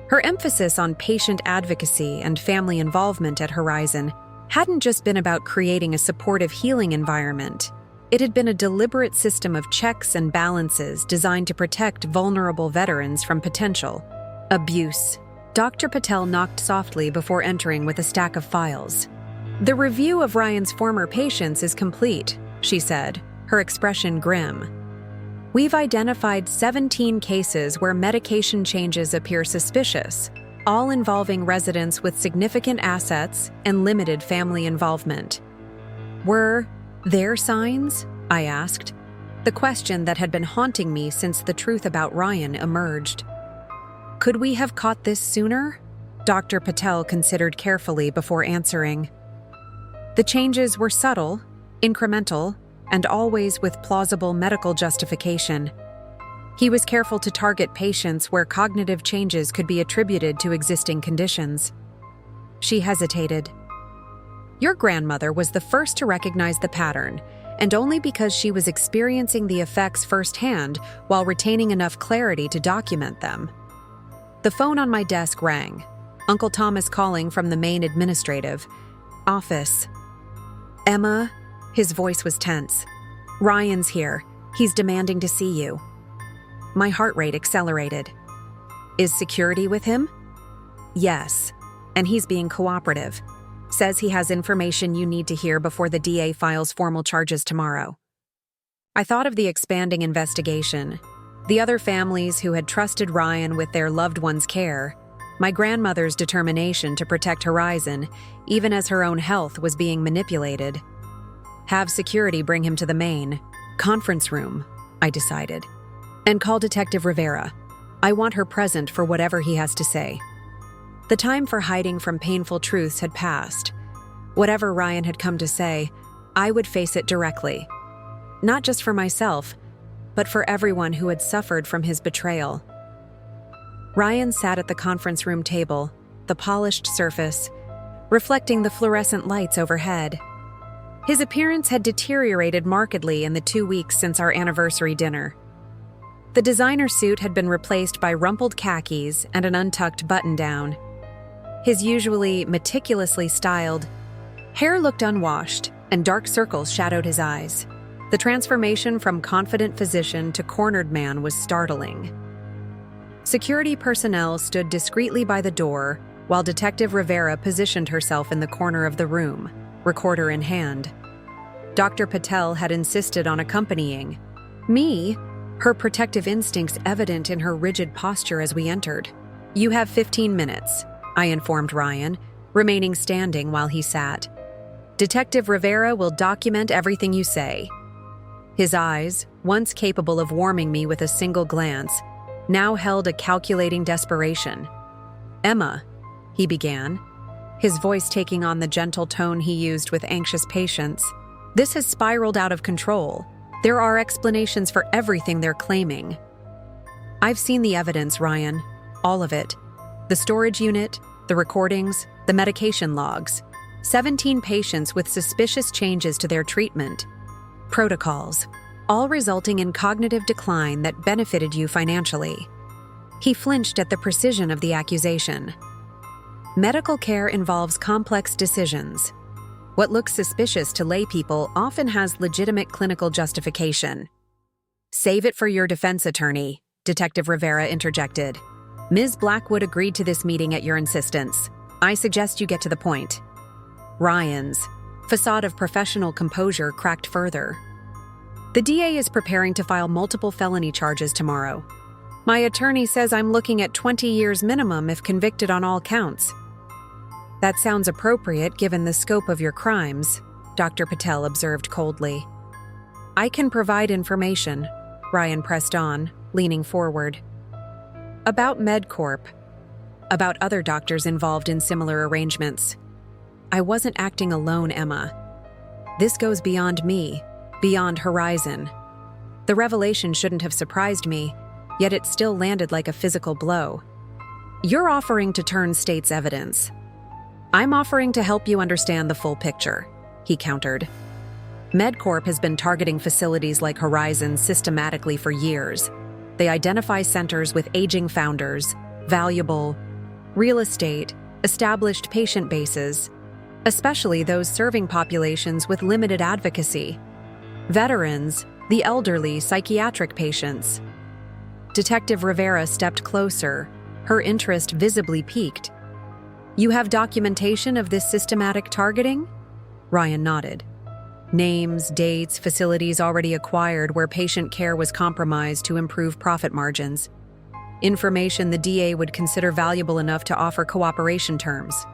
Her emphasis on patient advocacy and family involvement at Horizon hadn't just been about creating a supportive healing environment. It had been a deliberate system of checks and balances designed to protect vulnerable veterans from potential abuse. Dr. Patel knocked softly before entering with a stack of files. "The review of Ryan's former patients is complete," she said, her expression grim. "We've identified 17 cases where medication changes appear suspicious, all involving residents with significant assets and limited family involvement." "Were there signs?" I asked, the question that had been haunting me since the truth about Ryan emerged. "Could we have caught this sooner?" Dr. Patel considered carefully before answering. "The changes were subtle, incremental, and always with plausible medical justification. He was careful to target patients where cognitive changes could be attributed to existing conditions." She hesitated. "Your grandmother was the first to recognize the pattern, and only because she was experiencing the effects firsthand while retaining enough clarity to document them." The phone on my desk rang. Uncle Thomas calling from the main administrative office. "Emma," his voice was tense. "Ryan's here. He's demanding to see you." My heart rate accelerated. "Is security with him?" "Yes, and he's being cooperative. Says he has information you need to hear before the DA files formal charges tomorrow. I thought of the expanding investigation, the other families who had trusted Ryan with their loved one's care, my grandmother's determination to protect Horizon, even as her own health was being manipulated. Have security bring him to the main conference room, I decided, and call Detective Rivera. I want her present for whatever he has to say. The time for hiding from painful truths had passed. Whatever Ryan had come to say, I would face it directly. Not just for myself, but for everyone who had suffered from his betrayal. Ryan sat at the conference room table, the polished surface, reflecting the fluorescent lights overhead. His appearance had deteriorated markedly in the 2 weeks since our anniversary dinner. The designer suit had been replaced by rumpled khakis and an untucked button-down. His usually meticulously styled hair looked unwashed, and dark circles shadowed his eyes. The transformation from confident physician to cornered man was startling. Security personnel stood discreetly by the door while Detective Rivera positioned herself in the corner of the room, recorder in hand. Dr. Patel had insisted on accompanying me, her protective instincts evident in her rigid posture as we entered. You have 15 minutes, I informed Ryan, remaining standing while he sat. Detective Rivera will document everything you say. His eyes, once capable of warming me with a single glance, now held a calculating desperation. Emma, he began, his voice taking on the gentle tone he used with anxious patience. This has spiraled out of control. There are explanations for everything they're claiming. I've seen the evidence, Ryan. All of it. The storage unit, the recordings, the medication logs. 17 patients with suspicious changes to their treatment. Protocols, all resulting in cognitive decline that benefited you financially. He flinched at the precision of the accusation. Medical care involves complex decisions. What looks suspicious to laypeople often has legitimate clinical justification. Save it for your defense attorney, Detective Rivera interjected. Ms. Blackwood agreed to this meeting at your insistence. I suggest you get to the point. Ryan's facade of professional composure cracked further. The DA is preparing to file multiple felony charges tomorrow. My attorney says I'm looking at 20 years minimum if convicted on all counts. That sounds appropriate given the scope of your crimes, Dr. Patel observed coldly. I can provide information, Ryan pressed on, leaning forward. About MedCorp. About other doctors involved in similar arrangements. I wasn't acting alone, Emma. This goes beyond me, beyond Horizon. The revelation shouldn't have surprised me, yet it still landed like a physical blow. You're offering to turn state's evidence. I'm offering to help you understand the full picture, he countered. MedCorp has been targeting facilities like Horizon systematically for years. They identify centers with aging founders, valuable real estate, established patient bases, especially those serving populations with limited advocacy. Veterans, the elderly, psychiatric patients. Detective Rivera stepped closer, her interest visibly piqued. You have documentation of this systematic targeting? Ryan nodded. Names, dates, facilities already acquired where patient care was compromised to improve profit margins. Information the DA would consider valuable enough to offer cooperation terms.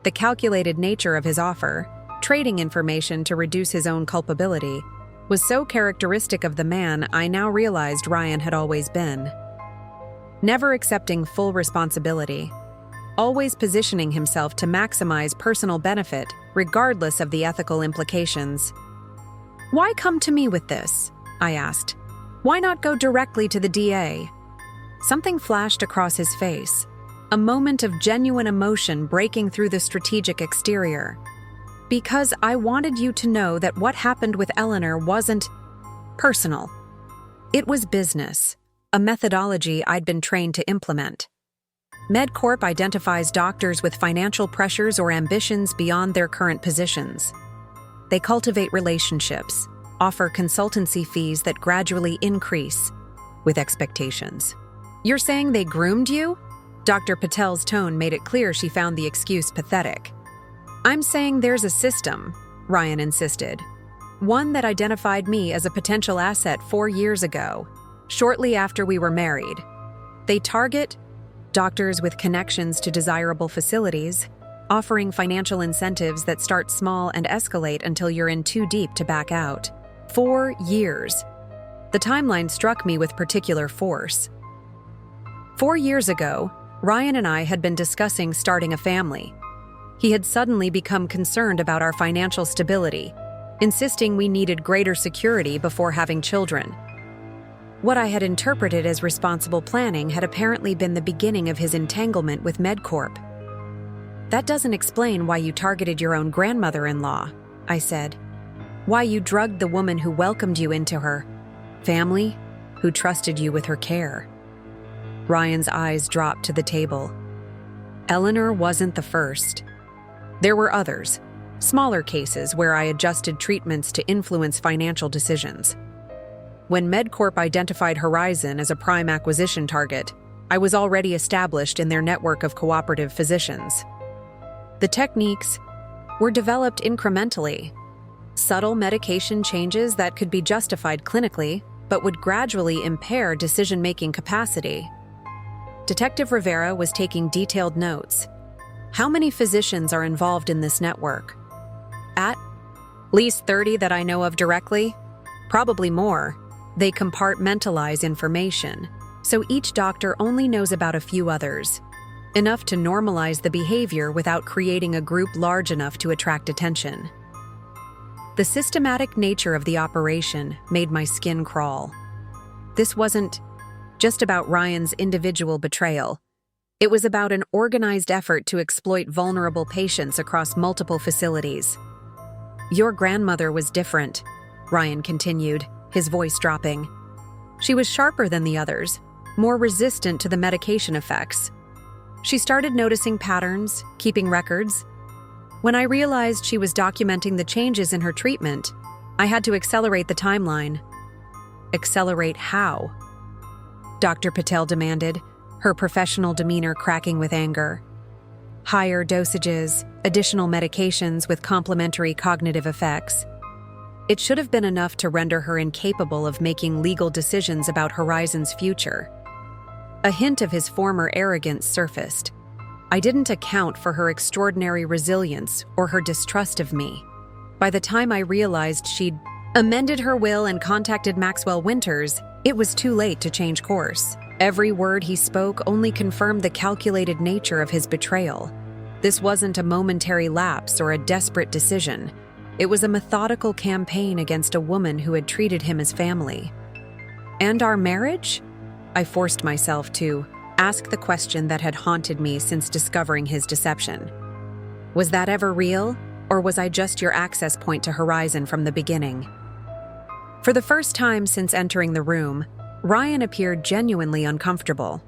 The calculated nature of his offer, trading information to reduce his own culpability, was so characteristic of the man I now realized Ryan had always been. Never accepting full responsibility, always positioning himself to maximize personal benefit regardless of the ethical implications. Why come to me with this? I asked. Why not go directly to the DA? Something flashed across his face, a moment of genuine emotion breaking through the strategic exterior. Because I wanted you to know that what happened with Eleanor wasn't personal. It was business, a methodology I'd been trained to implement. MedCorp identifies doctors with financial pressures or ambitions beyond their current positions. They cultivate relationships, offer consultancy fees that gradually increase with expectations. You're saying they groomed you? Dr. Patel's tone made it clear she found the excuse pathetic. "I'm saying there's a system," Ryan insisted. "One that identified me as a potential asset 4 years ago, shortly after we were married. They target doctors with connections to desirable facilities, offering financial incentives that start small and escalate until you're in too deep to back out. 4 years. The timeline struck me with particular force. 4 years ago, Ryan and I had been discussing starting a family. He had suddenly become concerned about our financial stability, insisting we needed greater security before having children. What I had interpreted as responsible planning had apparently been the beginning of his entanglement with MedCorp. "That doesn't explain why you targeted your own grandmother-in-law," I said. "Why you drugged the woman who welcomed you into her family, who trusted you with her care." Ryan's eyes dropped to the table. Eleanor wasn't the first. There were others, smaller cases where I adjusted treatments to influence financial decisions. When MedCorp identified Horizon as a prime acquisition target, I was already established in their network of cooperative physicians. The techniques were developed incrementally, subtle medication changes that could be justified clinically, but would gradually impair decision-making capacity. Detective Rivera was taking detailed notes. "How many physicians are involved in this network?" "At least 30 that I know of directly. Probably more. They compartmentalize information, so each doctor only knows about a few others. Enough to normalize the behavior without creating a group large enough to attract attention." The systematic nature of the operation made my skin crawl. This wasn't just about Ryan's individual betrayal. It was about an organized effort to exploit vulnerable patients across multiple facilities. "Your grandmother was different," Ryan continued, his voice dropping. "She was sharper than the others, more resistant to the medication effects. She started noticing patterns, keeping records. When I realized she was documenting the changes in her treatment, I had to accelerate the timeline." "Accelerate how?" Dr. Patel demanded, her professional demeanor cracking with anger. "Higher dosages, additional medications with complementary cognitive effects. It should have been enough to render her incapable of making legal decisions about Horizon's future." A hint of his former arrogance surfaced. I didn't account for her extraordinary resilience or her distrust of me. By the time I realized she'd amended her will and contacted Maxwell Winters, it was too late to change course. Every word he spoke only confirmed the calculated nature of his betrayal. This wasn't a momentary lapse or a desperate decision. It was a methodical campaign against a woman who had treated him as family. "And our marriage?" I forced myself to ask the question that had haunted me since discovering his deception. "Was that ever real, or was I just your access point to Horizon from the beginning?" For the first time since entering the room, Ryan appeared genuinely uncomfortable.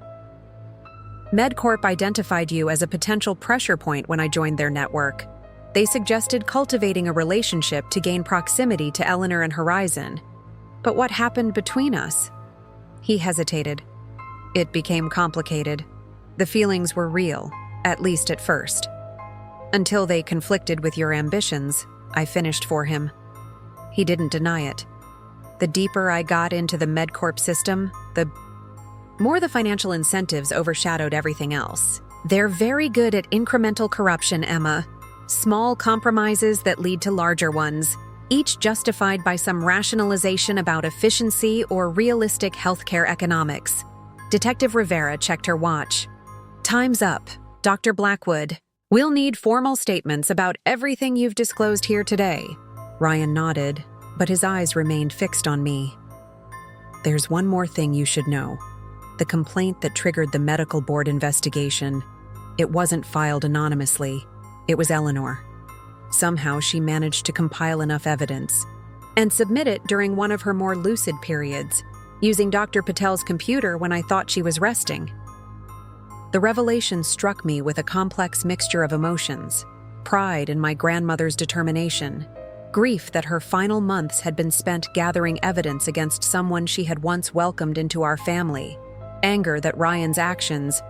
"MedCorp identified you as a potential pressure point when I joined their network. They suggested cultivating a relationship to gain proximity to Eleanor and Horizon. But what happened between us?" He hesitated. "It became complicated. The feelings were real, at least at first. Until they conflicted with your ambitions," I finished for him. He didn't deny it. The deeper I got into the MedCorp system, the more the financial incentives overshadowed everything else. "They're very good at incremental corruption, Emma. Small compromises that lead to larger ones, each justified by some rationalization about efficiency or realistic healthcare economics." Detective Rivera checked her watch. "Time's up, Dr. Blackwood. We'll need formal statements about everything you've disclosed here today." Ryan nodded, but his eyes remained fixed on me. "There's one more thing you should know. The complaint that triggered the medical board investigation, it wasn't filed anonymously. It was Eleanor. Somehow she managed to compile enough evidence and submit it during one of her more lucid periods, using Dr. Patel's computer when I thought she was resting. The revelation struck me with a complex mixture of emotions: pride in my grandmother's determination, grief that her final months had been spent gathering evidence against someone she had once welcomed into our family, anger that Ryan's actions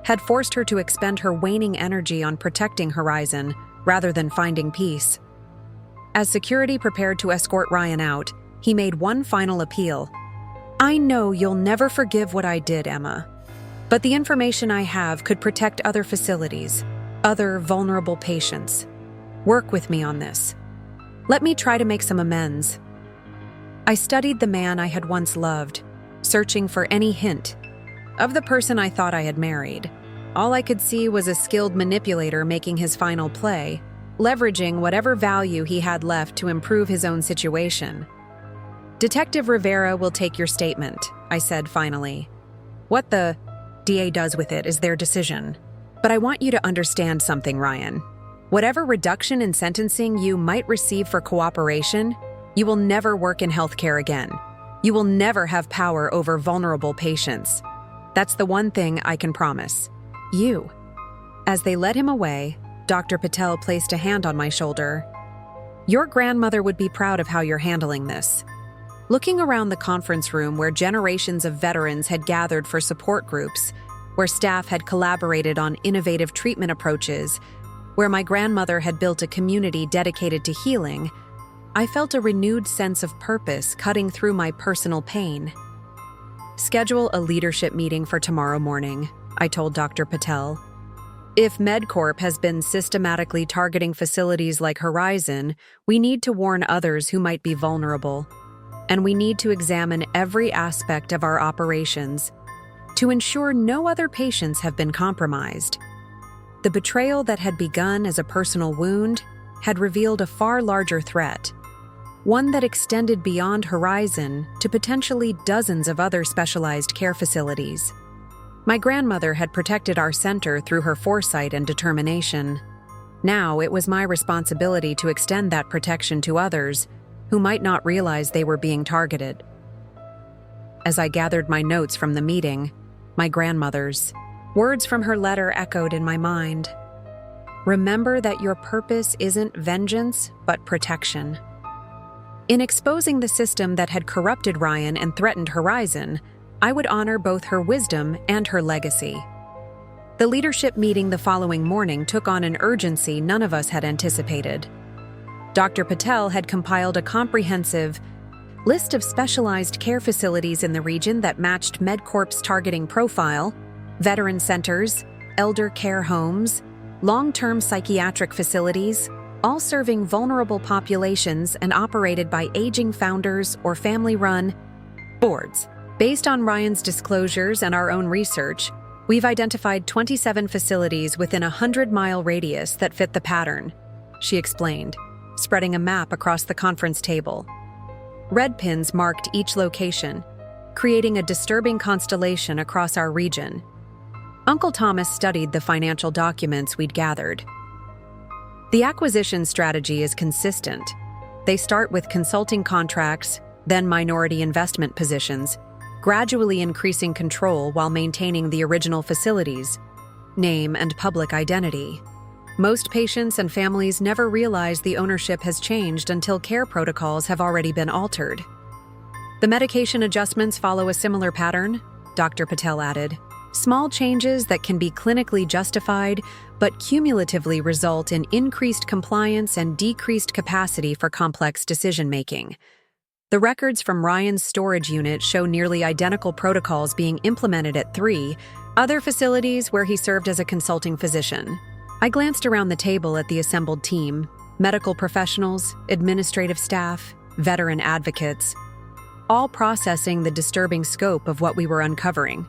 had forced her to expend her waning energy on protecting Horizon rather than finding peace. As security prepared to escort Ryan out, he made one final appeal. "I know you'll never forgive what I did, Emma, but the information I have could protect other facilities, other vulnerable patients. Work with me on this. Let me try to make some amends." I studied the man I had once loved, searching for any hint of the person I thought I had married. All I could see was a skilled manipulator making his final play, leveraging whatever value he had left to improve his own situation. "Detective Rivera will take your statement," I said finally. "What the DA does with it is their decision. But I want you to understand something, Ryan. Whatever reduction in sentencing you might receive for cooperation, you will never work in healthcare again. You will never have power over vulnerable patients. That's the one thing I can promise. You." As they led him away, Dr. Patel placed a hand on my shoulder. "Your grandmother would be proud of how you're handling this." Looking around the conference room where generations of veterans had gathered for support groups, where staff had collaborated on innovative treatment approaches, where my grandmother had built a community dedicated to healing, I felt a renewed sense of purpose cutting through my personal pain. "Schedule a leadership meeting for tomorrow morning," I told Dr. Patel. "If MedCorp has been systematically targeting facilities like Horizon, we need to warn others who might be vulnerable. And we need to examine every aspect of our operations to ensure no other patients have been compromised." The betrayal that had begun as a personal wound had revealed a far larger threat, one that extended beyond Horizon to potentially dozens of other specialized care facilities. My grandmother had protected our center through her foresight and determination. Now it was my responsibility to extend that protection to others who might not realize they were being targeted. As I gathered my notes from the meeting, my grandmother's words from her letter echoed in my mind. "Remember that your purpose isn't vengeance, but protection." In exposing the system that had corrupted Ryan and threatened Horizon, I would honor both her wisdom and her legacy. The leadership meeting the following morning took on an urgency none of us had anticipated. Dr. Patel had compiled a comprehensive list of specialized care facilities in the region that matched MedCorp's targeting profile: veteran centers, elder care homes, long-term psychiatric facilities, all serving vulnerable populations and operated by aging founders or family-run boards. Based on Ryan's disclosures and our own research, we've identified 27 facilities within a 100-mile radius that fit the pattern, she explained, spreading a map across the conference table. Red pins marked each location, creating a disturbing constellation across our region. Uncle Thomas studied the financial documents we'd gathered. The acquisition strategy is consistent. They start with consulting contracts, then minority investment positions, gradually increasing control while maintaining the original facilities, name, and public identity. Most patients and families never realize the ownership has changed until care protocols have already been altered. The medication adjustments follow a similar pattern, Dr. Patel added. Small changes that can be clinically justified, but cumulatively result in increased compliance and decreased capacity for complex decision-making. The records from Ryan's storage unit show nearly identical protocols being implemented at 3 other facilities where he served as a consulting physician. I glanced around the table at the assembled team: medical professionals, administrative staff, veteran advocates, all processing the disturbing scope of what we were uncovering.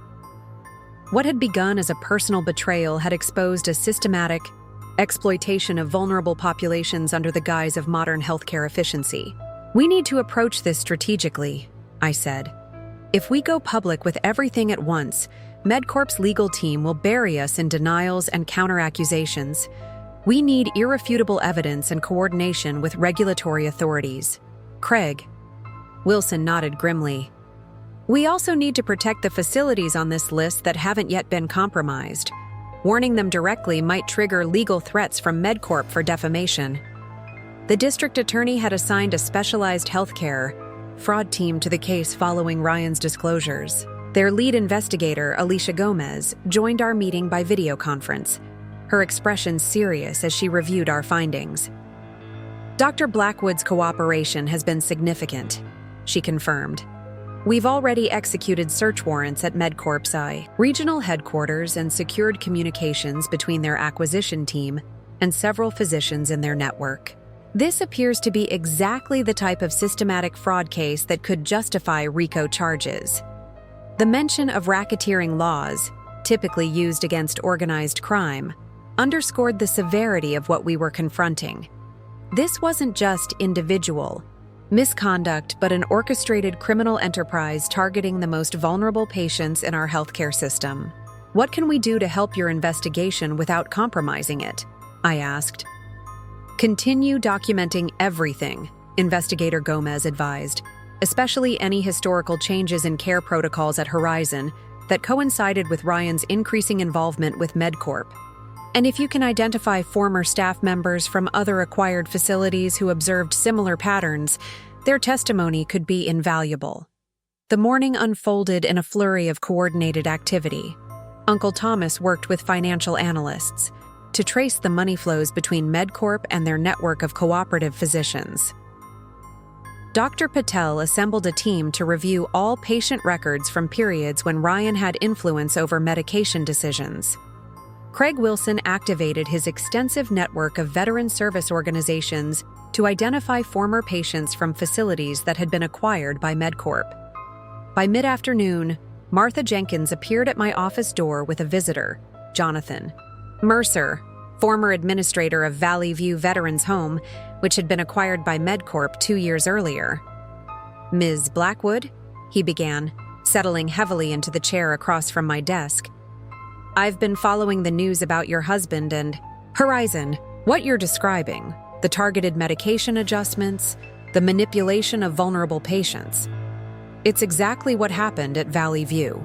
What had begun as a personal betrayal had exposed a systematic exploitation of vulnerable populations under the guise of modern healthcare efficiency. "We need to approach this strategically," I said. "If we go public with everything at once, MedCorp's legal team will bury us in denials and counter-accusations. We need irrefutable evidence and coordination with regulatory authorities." Craig Wilson nodded grimly. "We also need to protect the facilities on this list that haven't yet been compromised. Warning them directly might trigger legal threats from MedCorp for defamation." The district attorney had assigned a specialized healthcare fraud team to the case following Ryan's disclosures. Their lead investigator, Alicia Gomez, joined our meeting by video conference, her expression serious as she reviewed our findings. Dr. Blackwood's cooperation has been significant, she confirmed. We've already executed search warrants at MedCorp's regional headquarters and secured communications between their acquisition team and several physicians in their network. This appears to be exactly the type of systematic fraud case that could justify RICO charges. The mention of racketeering laws, typically used against organized crime, underscored the severity of what we were confronting. This wasn't just individual misconduct, but an orchestrated criminal enterprise targeting the most vulnerable patients in our healthcare system. What can we do to help your investigation without compromising it? I asked. Continue documenting everything, Investigator Gomez advised, especially any historical changes in care protocols at Horizon that coincided with Ryan's increasing involvement with MedCorp. And if you can identify former staff members from other acquired facilities who observed similar patterns, their testimony could be invaluable. The morning unfolded in a flurry of coordinated activity. Uncle Thomas worked with financial analysts to trace the money flows between MedCorp and their network of cooperative physicians. Dr. Patel assembled a team to review all patient records from periods when Ryan had influence over medication decisions. Craig Wilson activated his extensive network of veteran service organizations to identify former patients from facilities that had been acquired by MedCorp. By mid-afternoon, Martha Jenkins appeared at my office door with a visitor, Jonathan Mercer, former administrator of Valley View Veterans Home, which had been acquired by MedCorp 2 years earlier. Ms. Blackwood, he began, settling heavily into the chair across from my desk. I've been following the news about your husband and Horizon. What you're describing, the targeted medication adjustments, the manipulation of vulnerable patients. It's exactly what happened at Valley View.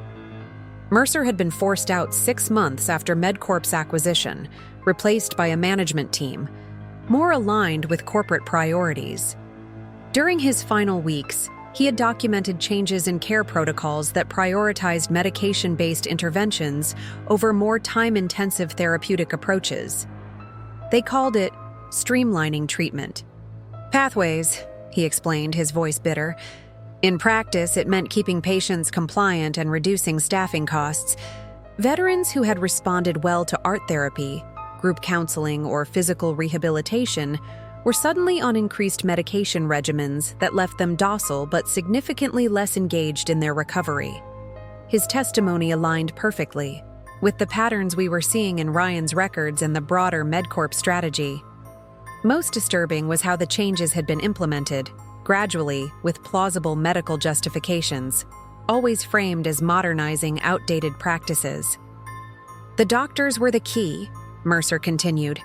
Mercer had been forced out 6 months after MedCorp's acquisition, replaced by a management team, more aligned with corporate priorities. During his final weeks, he had documented changes in care protocols that prioritized medication-based interventions over more time-intensive therapeutic approaches. They called it streamlining treatment. Pathways, he explained, his voice bitter. In practice, it meant keeping patients compliant and reducing staffing costs. Veterans who had responded well to art therapy, group counseling, or physical rehabilitation were suddenly on increased medication regimens that left them docile but significantly less engaged in their recovery. His testimony aligned perfectly with the patterns we were seeing in Ryan's records and the broader MedCorp strategy. Most disturbing was how the changes had been implemented, gradually, with plausible medical justifications, always framed as modernizing outdated practices. The doctors were the key, Mercer continued.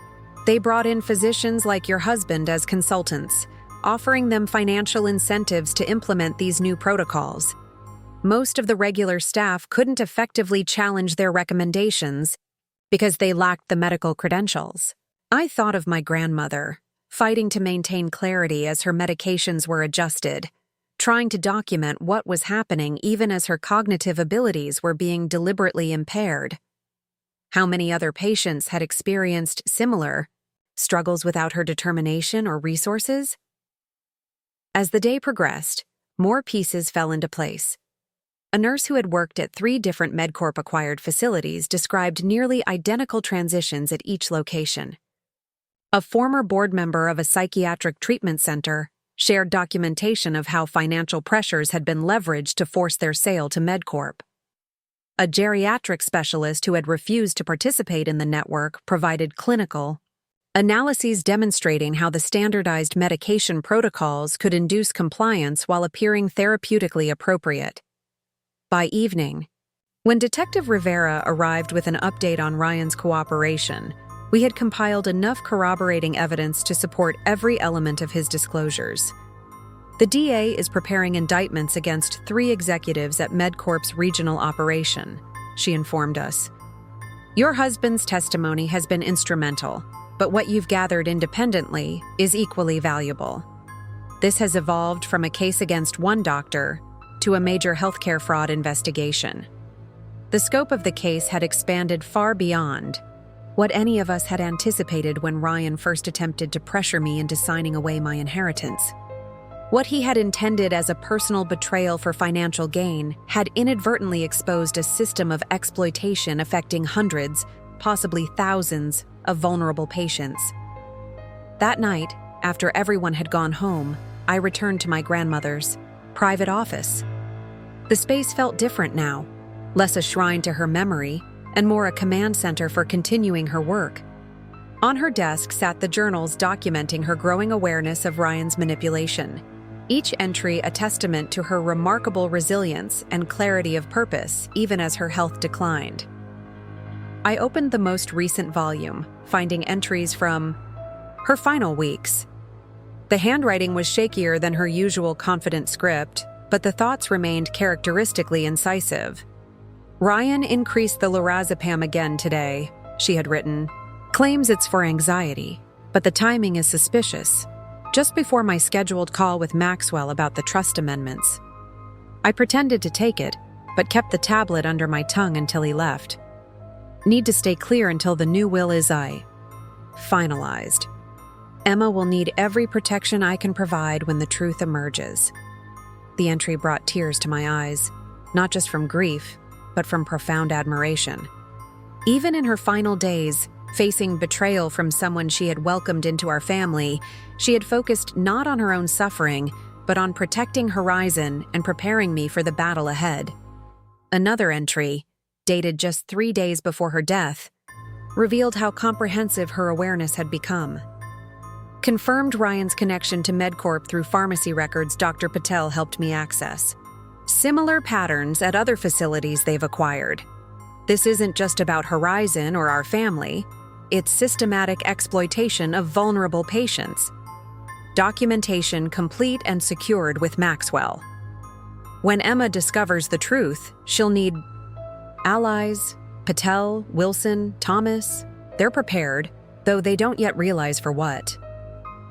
They brought in physicians like your husband as consultants, offering them financial incentives to implement these new protocols. Most of the regular staff couldn't effectively challenge their recommendations because they lacked the medical credentials. I thought of my grandmother, fighting to maintain clarity as her medications were adjusted, trying to document what was happening even as her cognitive abilities were being deliberately impaired. How many other patients had experienced similar struggles without her determination or resources? As the day progressed, more pieces fell into place. A nurse who had worked at 3 different MedCorp-acquired facilities described nearly identical transitions at each location. A former board member of a psychiatric treatment center shared documentation of how financial pressures had been leveraged to force their sale to MedCorp. A geriatric specialist who had refused to participate in the network provided clinical analyses demonstrating how the standardized medication protocols could induce compliance while appearing therapeutically appropriate. By evening, when Detective Rivera arrived with an update on Ryan's cooperation, we had compiled enough corroborating evidence to support every element of his disclosures. The DA is preparing indictments against 3 executives at MedCorp's regional operation, she informed us. Your husband's testimony has been instrumental, but what you've gathered independently is equally valuable. This has evolved from a case against one doctor to a major healthcare fraud investigation. The scope of the case had expanded far beyond what any of us had anticipated when Ryan first attempted to pressure me into signing away my inheritance. What he had intended as a personal betrayal for financial gain had inadvertently exposed a system of exploitation affecting hundreds, possibly thousands, of vulnerable patients. That night, after everyone had gone home, I returned to my grandmother's private office. The space felt different now, less a shrine to her memory and more a command center for continuing her work. On her desk sat the journals documenting her growing awareness of Ryan's manipulation, each entry a testament to her remarkable resilience and clarity of purpose, even as her health declined. I opened the most recent volume, finding entries from her final weeks. The handwriting was shakier than her usual confident script, but the thoughts remained characteristically incisive. "Ryan increased the lorazepam again today," she had written. "Claims it's for anxiety, but the timing is suspicious. Just before my scheduled call with Maxwell about the trust amendments. I pretended to take it, but kept the tablet under my tongue until he left. Need to stay clear until the new will is finalized. Emma will need every protection I can provide when the truth emerges." The entry brought tears to my eyes, not just from grief, but from profound admiration. Even in her final days, facing betrayal from someone she had welcomed into our family, she had focused not on her own suffering, but on protecting Horizon and preparing me for the battle ahead. Another entry, dated just 3 days before her death, revealed how comprehensive her awareness had become. Confirmed Ryan's connection to MedCorp through pharmacy records Dr. Patel helped me access. Similar patterns at other facilities they've acquired. This isn't just about Horizon or our family. It's systematic exploitation of vulnerable patients. Documentation complete and secured with Maxwell. When Emma discovers the truth, she'll need allies, Patel, Wilson, Thomas. They're prepared, though they don't yet realize for what.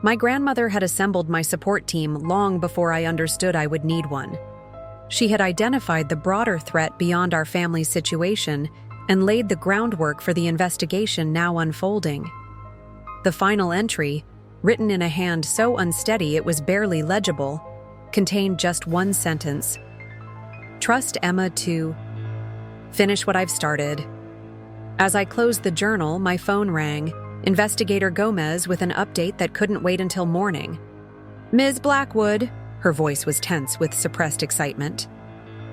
My grandmother had assembled my support team long before I understood I would need one. She had identified the broader threat beyond our family's situation and laid the groundwork for the investigation now unfolding. The final entry, written in a hand so unsteady it was barely legible, contained just one sentence. "Trust Emma to finish what I've started." As I closed the journal, my phone rang, Investigator Gomez with an update that couldn't wait until morning. "Ms. Blackwood," her voice was tense with suppressed excitement,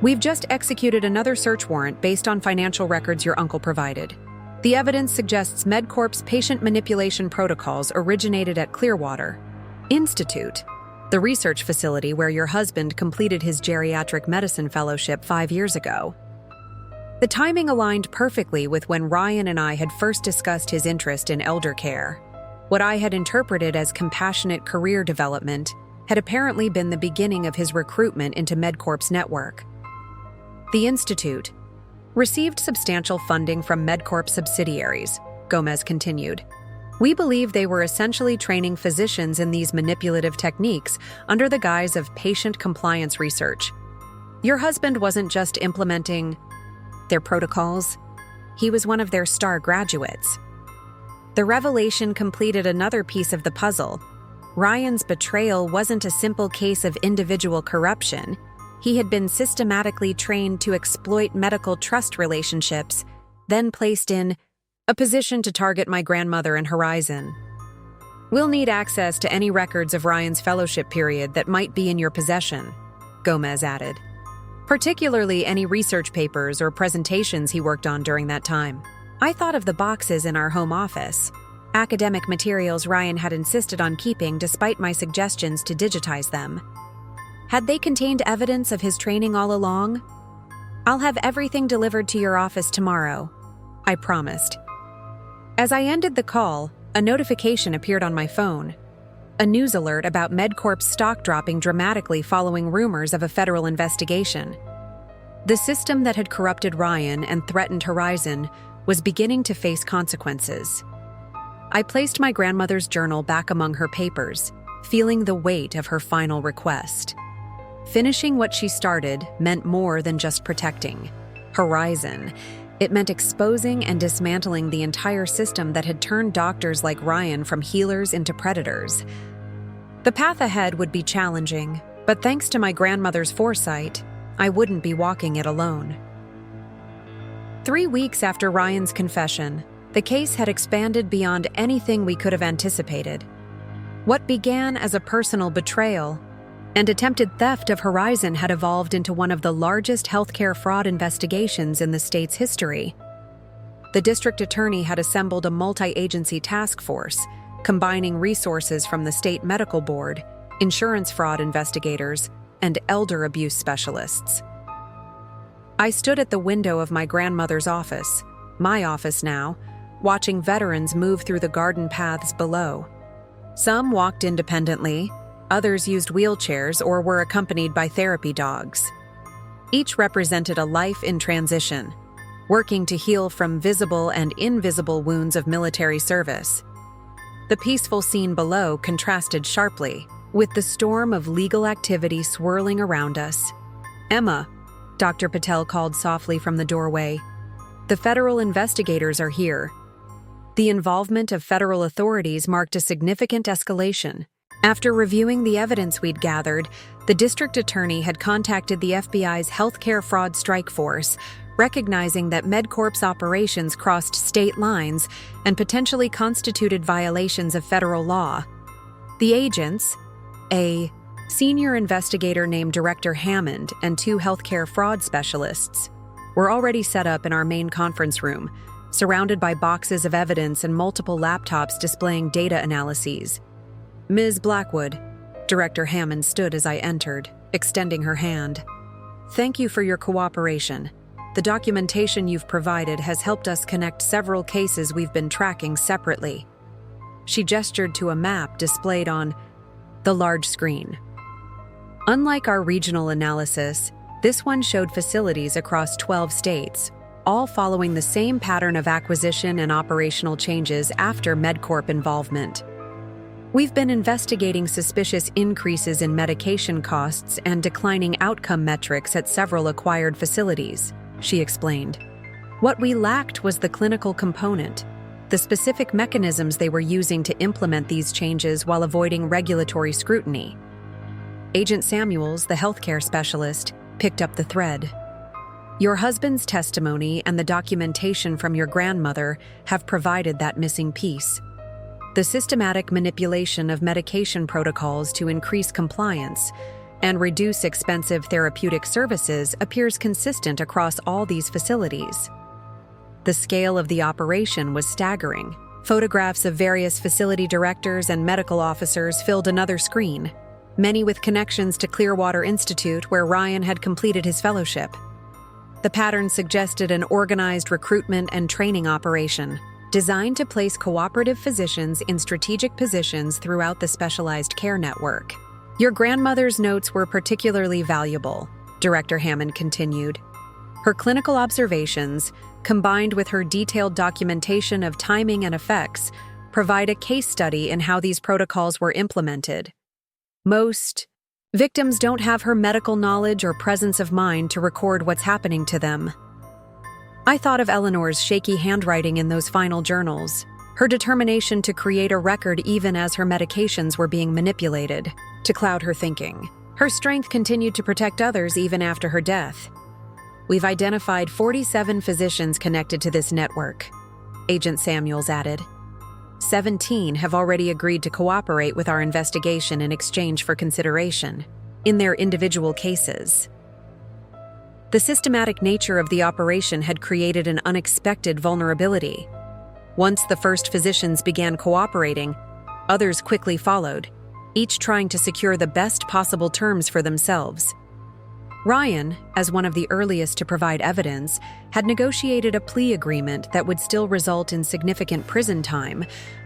"we've just executed another search warrant based on financial records your uncle provided. The evidence suggests MedCorp's patient manipulation protocols originated at Clearwater Institute, the research facility where your husband completed his geriatric medicine fellowship 5 years ago." The timing aligned perfectly with when Ryan and I had first discussed his interest in elder care. What I had interpreted as compassionate career development had apparently been the beginning of his recruitment into MedCorp's network. The Institute received substantial funding from MedCorp subsidiaries, Gomez continued. "We believe they were essentially training physicians in these manipulative techniques under the guise of patient compliance research. Your husband wasn't just implementing their protocols, he was one of their star graduates." The revelation completed another piece of the puzzle. Ryan's betrayal wasn't a simple case of individual corruption. He had been systematically trained to exploit medical trust relationships, then placed in a position to target my grandmother and Horizon. "We'll need access to any records of Ryan's fellowship period that might be in your possession," Gomez added. "Particularly any research papers or presentations he worked on during that time." I thought of the boxes in our home office, academic materials Ryan had insisted on keeping despite my suggestions to digitize them. Had they contained evidence of his training all along? "I'll have everything delivered to your office tomorrow," I promised. As I ended the call, a notification appeared on my phone. A news alert about MedCorp's stock dropping dramatically following rumors of a federal investigation. The system that had corrupted Ryan and threatened Horizon was beginning to face consequences. I placed my grandmother's journal back among her papers, feeling the weight of her final request. Finishing what she started meant more than just protecting Horizon. It meant exposing and dismantling the entire system that had turned doctors like Ryan from healers into predators. The path ahead would be challenging, but thanks to my grandmother's foresight, I wouldn't be walking it alone. 3 weeks after Ryan's confession, the case had expanded beyond anything we could have anticipated. What began as a personal betrayal and attempted theft of Horizon had evolved into one of the largest healthcare fraud investigations in the state's history. The district attorney had assembled a multi-agency task force, combining resources from the state medical board, insurance fraud investigators, and elder abuse specialists. I stood at the window of my grandmother's office, my office now, watching veterans move through the garden paths below. Some walked independently, others used wheelchairs or were accompanied by therapy dogs. Each represented a life in transition, working to heal from visible and invisible wounds of military service. The peaceful scene below contrasted sharply with the storm of legal activity swirling around us. "Emma," Dr. Patel called softly from the doorway, "the federal investigators are here." The involvement of federal authorities marked a significant escalation. After reviewing the evidence we'd gathered, the district attorney had contacted the FBI's Healthcare Fraud Strike Force, recognizing that MedCorp's operations crossed state lines and potentially constituted violations of federal law. The agents, a senior investigator named Director Hammond and 2 healthcare fraud specialists, were already set up in our main conference room, surrounded by boxes of evidence and multiple laptops displaying data analyses. "Ms. Blackwood," Director Hammond stood as I entered, extending her hand. "Thank you for your cooperation. The documentation you've provided has helped us connect several cases we've been tracking separately." She gestured to a map displayed on the large screen. Unlike our regional analysis, this one showed facilities across 12 states, all following the same pattern of acquisition and operational changes after MedCorp involvement. "We've been investigating suspicious increases in medication costs and declining outcome metrics at several acquired facilities," she explained. "What we lacked was the clinical component, the specific mechanisms they were using to implement these changes while avoiding regulatory scrutiny." Agent Samuels, the healthcare specialist, picked up the thread. "Your husband's testimony and the documentation from your grandmother have provided that missing piece. The systematic manipulation of medication protocols to increase compliance and reduce expensive therapeutic services appears consistent across all these facilities." The scale of the operation was staggering. Photographs of various facility directors and medical officers filled another screen, many with connections to Clearwater Institute, where Ryan had completed his fellowship. The pattern suggested an organized recruitment and training operation, designed to place cooperative physicians in strategic positions throughout the specialized care network. "Your grandmother's notes were particularly valuable," Director Hammond continued. "Her clinical observations, combined with her detailed documentation of timing and effects, provide a case study in how these protocols were implemented. Most victims don't have her medical knowledge or presence of mind to record what's happening to them." I thought of Eleanor's shaky handwriting in those final journals, her determination to create a record even as her medications were being manipulated, to cloud her thinking. Her strength continued to protect others even after her death. "We've identified 47 physicians connected to this network," Agent Samuels added. 17 have already agreed to cooperate with our investigation in exchange for consideration in their individual cases. The systematic nature of the operation had created an unexpected vulnerability. Once the first physicians began cooperating, others quickly followed, each trying to secure the best possible terms for themselves. Ryan, as one of the earliest to provide evidence, had negotiated a plea agreement that would still result in significant prison time,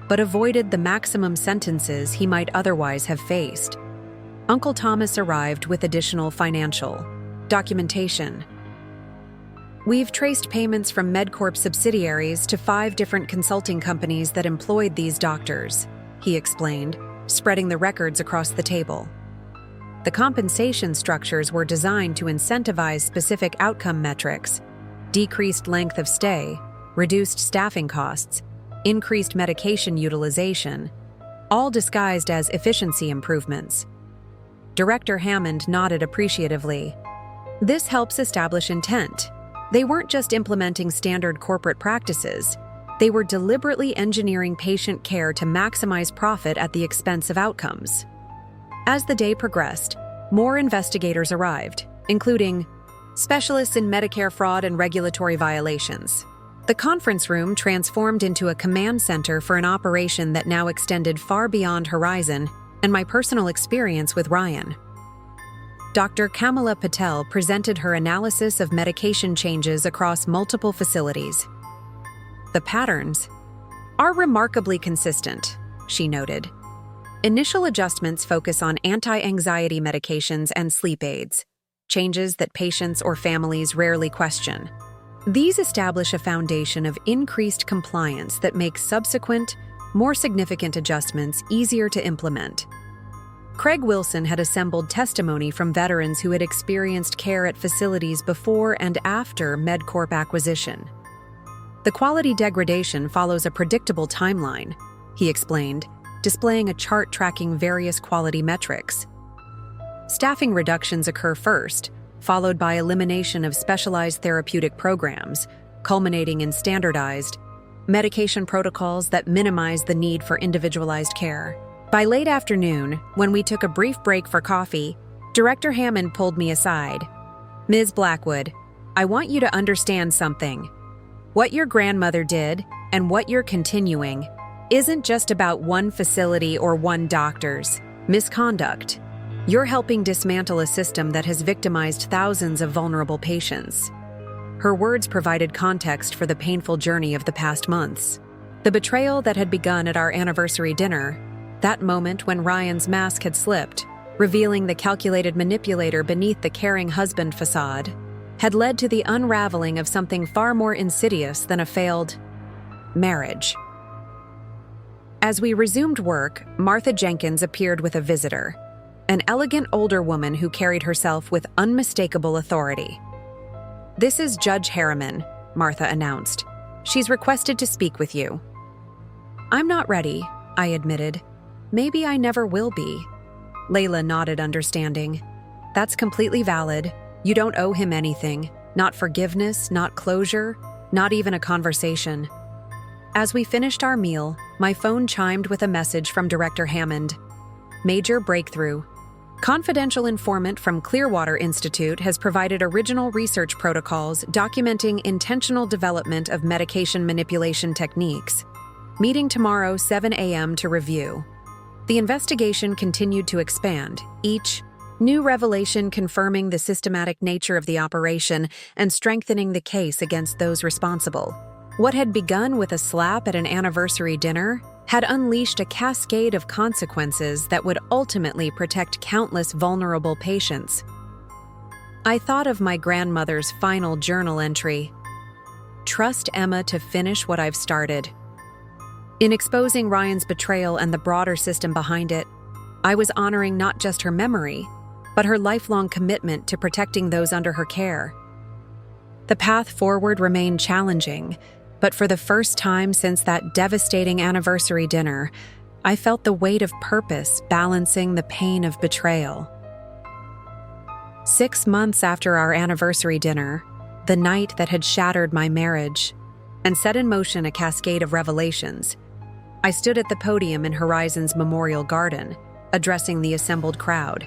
but avoided the maximum sentences he might otherwise have faced. Uncle Thomas arrived with additional financial documentation. "We've traced payments from MedCorp subsidiaries to 5 different consulting companies that employed these doctors," he explained, spreading the records across the table. The compensation structures were designed to incentivize specific outcome metrics: decreased length of stay, reduced staffing costs, increased medication utilization, all disguised as efficiency improvements. Director Hammond nodded appreciatively. This helps establish intent. They weren't just implementing standard corporate practices. They were deliberately engineering patient care to maximize profit at the expense of outcomes. As the day progressed, more investigators arrived, including specialists in Medicare fraud and regulatory violations. The conference room transformed into a command center for an operation that now extended far beyond Horizon and my personal experience with Ryan. Dr. Kamala Patel presented her analysis of medication changes across multiple facilities. The patterns are remarkably consistent, she noted. Initial adjustments focus on anti-anxiety medications and sleep aids, changes that patients or families rarely question. These establish a foundation of increased compliance that makes subsequent, more significant adjustments easier to implement. Craig Wilson had assembled testimony from veterans who had experienced care at facilities before and after MedCorp acquisition. The quality degradation follows a predictable timeline, he explained, displaying a chart tracking various quality metrics. Staffing reductions occur first, followed by elimination of specialized therapeutic programs, culminating in standardized medication protocols that minimize the need for individualized care. By late afternoon, when we took a brief break for coffee, Director Hammond pulled me aside. "Ms. Blackwood, I want you to understand something. What your grandmother did, and what you're continuing, isn't just about one facility or one doctor's misconduct. You're helping dismantle a system that has victimized thousands of vulnerable patients." Her words provided context for the painful journey of the past months. The betrayal that had begun at our anniversary dinner, that moment when Ryan's mask had slipped, revealing the calculated manipulator beneath the caring husband facade, had led to the unraveling of something far more insidious than a failed marriage. As we resumed work, Martha Jenkins appeared with a visitor, an elegant older woman who carried herself with unmistakable authority. "This is Judge Harriman," Martha announced. "She's requested to speak with you." "I'm not ready," I admitted. "Maybe I never will be." Layla nodded understanding. "That's completely valid. You don't owe him anything. Not forgiveness, not closure, not even a conversation." As we finished our meal, my phone chimed with a message from Director Hammond. "Major breakthrough. Confidential informant from Clearwater Institute has provided original research protocols documenting intentional development of medication manipulation techniques. Meeting tomorrow, 7 a.m. to review." The investigation continued to expand, each new revelation confirming the systematic nature of the operation and strengthening the case against those responsible. What had begun with a slap at an anniversary dinner had unleashed a cascade of consequences that would ultimately protect countless vulnerable patients. I thought of my grandmother's final journal entry: "Trust Emma to finish what I've started." In exposing Ryan's betrayal and the broader system behind it, I was honoring not just her memory, but her lifelong commitment to protecting those under her care. The path forward remained challenging, but for the first time since that devastating anniversary dinner, I felt the weight of purpose balancing the pain of betrayal. 6 months after our anniversary dinner, the night that had shattered my marriage and set in motion a cascade of revelations, I stood at the podium in Horizon's Memorial Garden, addressing the assembled crowd.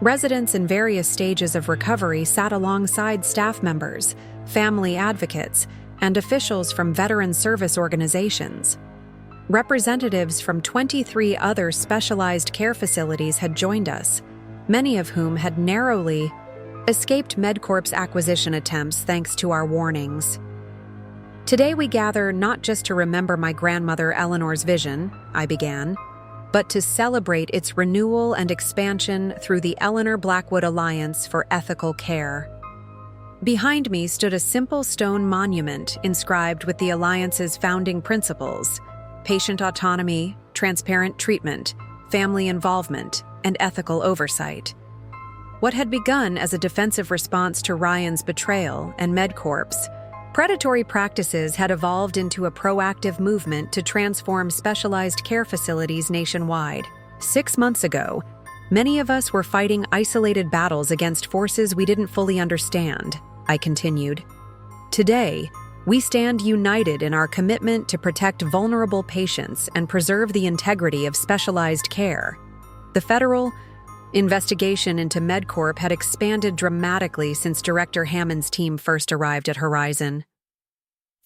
Residents in various stages of recovery sat alongside staff members, family advocates, and officials from veteran service organizations. Representatives from 23 other specialized care facilities had joined us, many of whom had narrowly escaped MedCorp's acquisition attempts thanks to our warnings. "Today we gather not just to remember my grandmother Eleanor's vision," I began, "but to celebrate its renewal and expansion through the Eleanor Blackwood Alliance for Ethical Care." Behind me stood a simple stone monument inscribed with the Alliance's founding principles: patient autonomy, transparent treatment, family involvement, and ethical oversight. What had begun as a defensive response to Ryan's betrayal and MedCorp's predatory practices had evolved into a proactive movement to transform specialized care facilities nationwide. 6 months ago, many of us were fighting isolated battles against forces we didn't fully understand, I continued. Today, we stand united in our commitment to protect vulnerable patients and preserve the integrity of specialized care. The federal investigation into MedCorp had expanded dramatically since Director Hammond's team first arrived at Horizon.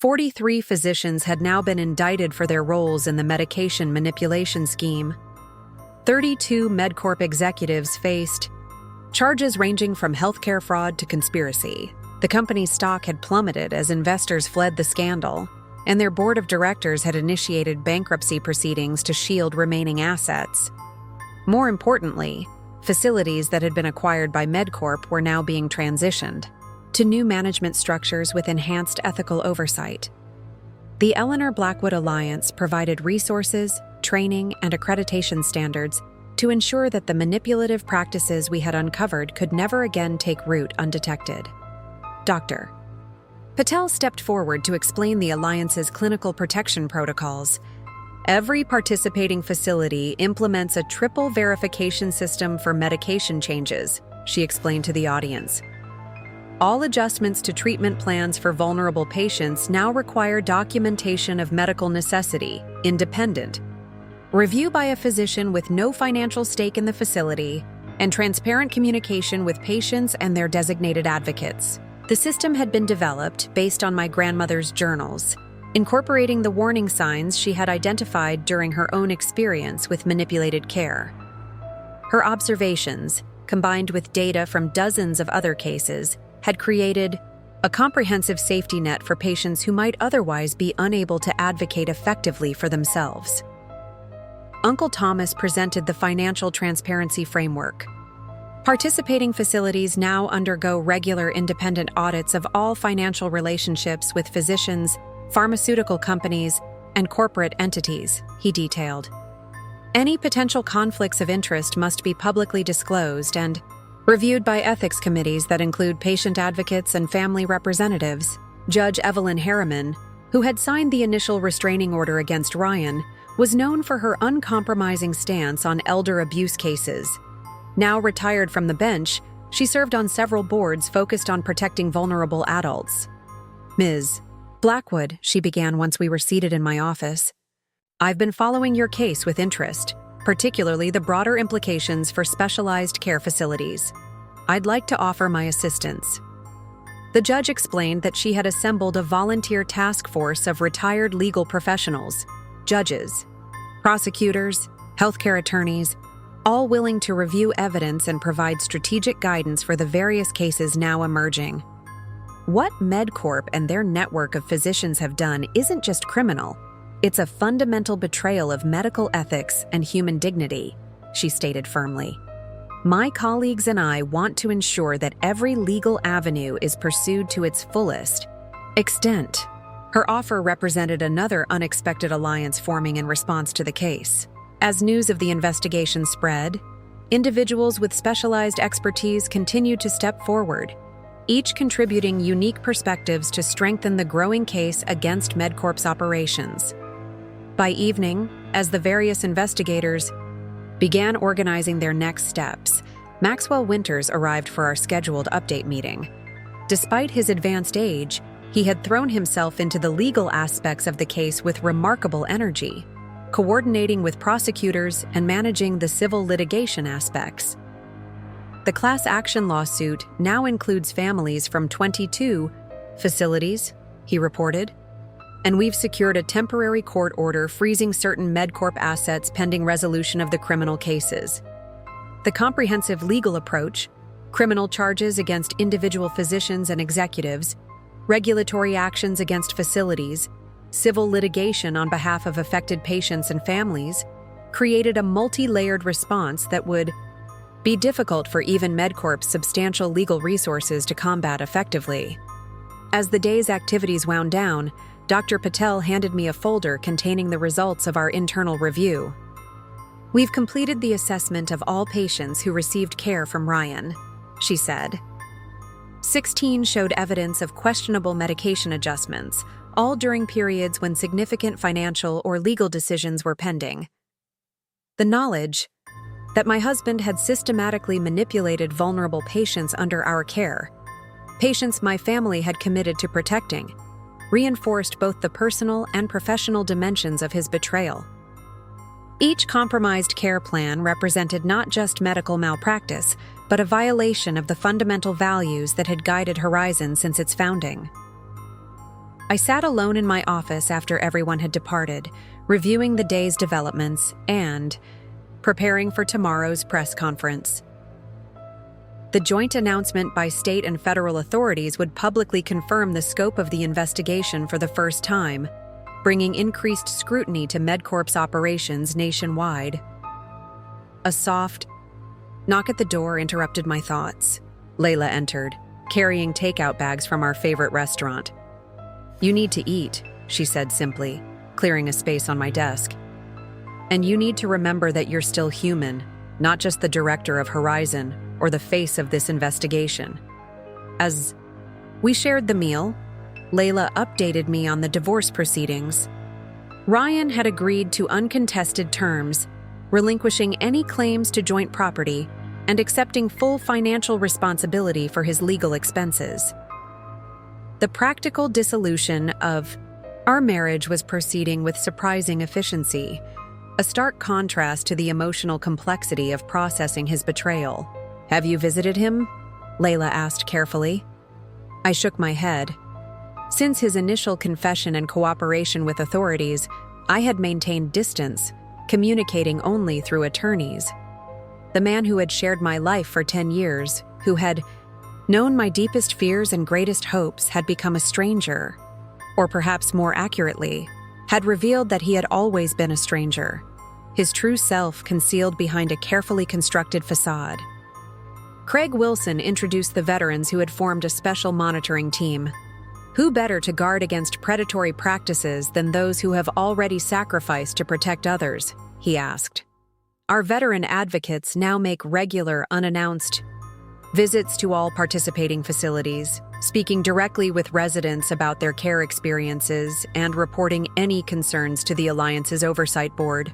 43 physicians had now been indicted for their roles in the medication manipulation scheme. 32 MedCorp executives faced charges ranging from healthcare fraud to conspiracy. The company's stock had plummeted as investors fled the scandal, and their board of directors had initiated bankruptcy proceedings to shield remaining assets. More importantly, facilities that had been acquired by MedCorp were now being transitioned to new management structures with enhanced ethical oversight. The Eleanor Blackwood Alliance provided resources, training, and accreditation standards to ensure that the manipulative practices we had uncovered could never again take root undetected. Dr. Patel stepped forward to explain the Alliance's clinical protection protocols. Every participating facility implements a triple verification system for medication changes, she explained to the audience. All adjustments to treatment plans for vulnerable patients now require documentation of medical necessity, independent, review by a physician with no financial stake in the facility, and transparent communication with patients and their designated advocates. The system had been developed based on my grandmother's journals, incorporating the warning signs she had identified during her own experience with manipulated care. Her observations, combined with data from dozens of other cases, had created a comprehensive safety net for patients who might otherwise be unable to advocate effectively for themselves. Uncle Thomas presented the financial transparency framework. Participating facilities now undergo regular independent audits of all financial relationships with physicians, pharmaceutical companies, and corporate entities, he detailed. Any potential conflicts of interest must be publicly disclosed and reviewed by ethics committees that include patient advocates and family representatives. Judge Evelyn Harriman, who had signed the initial restraining order against Ryan, was known for her uncompromising stance on elder abuse cases. Now retired from the bench, she served on several boards focused on protecting vulnerable adults. Ms. Blackwood, she began once we were seated in my office, I've been following your case with interest, particularly the broader implications for specialized care facilities. I'd like to offer my assistance. The judge explained that she had assembled a volunteer task force of retired legal professionals, judges, prosecutors, healthcare attorneys, all willing to review evidence and provide strategic guidance for the various cases now emerging. What MedCorp and their network of physicians have done isn't just criminal, it's a fundamental betrayal of medical ethics and human dignity, she stated firmly. My colleagues and I want to ensure that every legal avenue is pursued to its fullest extent. Her offer represented another unexpected alliance forming in response to the case. As news of the investigation spread, individuals with specialized expertise continued to step forward, each contributing unique perspectives to strengthen the growing case against MedCorp's operations. By evening, as the various investigators began organizing their next steps, Maxwell Winters arrived for our scheduled update meeting. Despite his advanced age, he had thrown himself into the legal aspects of the case with remarkable energy, coordinating with prosecutors and managing the civil litigation aspects. The class action lawsuit now includes families from 22 facilities, he reported, and we've secured a temporary court order freezing certain MedCorp assets pending resolution of the criminal cases. The comprehensive legal approach, criminal charges against individual physicians and executives, regulatory actions against facilities, civil litigation on behalf of affected patients and families, created a multi-layered response that would be difficult for even MedCorp's substantial legal resources to combat effectively. As the day's activities wound down, Dr. Patel handed me a folder containing the results of our internal review. We've completed the assessment of all patients who received care from Ryan. she said. 16 showed evidence of questionable medication adjustments, all during periods when significant financial or legal decisions were pending. The knowledge that my husband had systematically manipulated vulnerable patients under our care, patients my family had committed to protecting, reinforced both the personal and professional dimensions of his betrayal. Each compromised care plan represented not just medical malpractice, but a violation of the fundamental values that had guided Horizon since its founding. I sat alone in my office after everyone had departed, reviewing the day's developments and preparing for tomorrow's press conference. The joint announcement by state and federal authorities would publicly confirm the scope of the investigation for the first time, bringing increased scrutiny to MedCorp's operations nationwide. A soft knock at the door interrupted my thoughts. Layla entered, carrying takeout bags from our favorite restaurant. "You need to eat," she said simply, clearing a space on my desk. "And you need to remember that you're still human, not just the director of Horizon or the face of this investigation." As we shared the meal, Layla updated me on the divorce proceedings. Ryan had agreed to uncontested terms, relinquishing any claims to joint property and accepting full financial responsibility for his legal expenses. The practical dissolution of our marriage was proceeding with surprising efficiency, a stark contrast to the emotional complexity of processing his betrayal. "Have you visited him?" Layla asked carefully. I shook my head. Since his initial confession and cooperation with authorities, I had maintained distance, communicating only through attorneys. The man who had shared my life for 10 years, who had known my deepest fears and greatest hopes, had become a stranger. Or perhaps more accurately, had revealed that he had always been a stranger, his true self concealed behind a carefully constructed facade. Craig Wilson introduced the veterans who had formed a special monitoring team. Who better to guard against predatory practices than those who have already sacrificed to protect others? He asked. Our veteran advocates now make regular, unannounced visits to all participating facilities, speaking directly with residents about their care experiences and reporting any concerns to the Alliance's Oversight Board.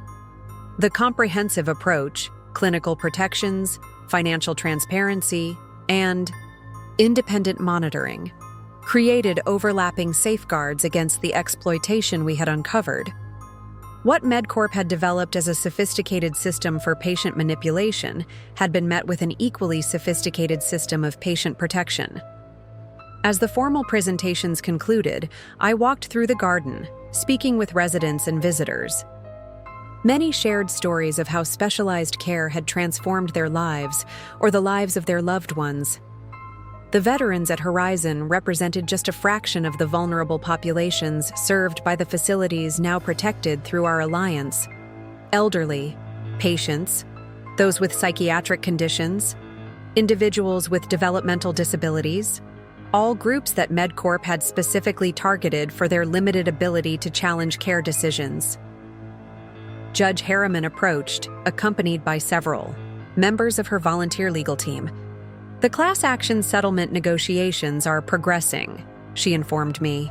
The comprehensive approach, clinical protections, financial transparency, and independent monitoring, created overlapping safeguards against the exploitation we had uncovered. What MedCorp had developed as a sophisticated system for patient manipulation had been met with an equally sophisticated system of patient protection. As the formal presentations concluded, I walked through the garden, speaking with residents and visitors. Many shared stories of how specialized care had transformed their lives or the lives of their loved ones. The veterans at Horizon represented just a fraction of the vulnerable populations served by the facilities now protected through our alliance. Elderly, patients, those with psychiatric conditions, individuals with developmental disabilities, all groups that MedCorp had specifically targeted for their limited ability to challenge care decisions. Judge Harriman approached, accompanied by several members of her volunteer legal team. The class action settlement negotiations are progressing, she informed me.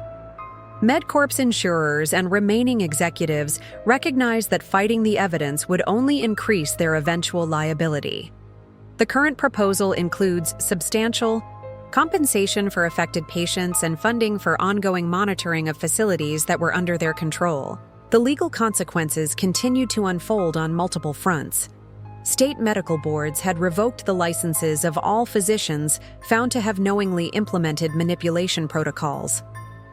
MedCorp's insurers and remaining executives recognized that fighting the evidence would only increase their eventual liability. The current proposal includes substantial compensation for affected patients and funding for ongoing monitoring of facilities that were under their control. The legal consequences continued to unfold on multiple fronts. State medical boards had revoked the licenses of all physicians found to have knowingly implemented manipulation protocols.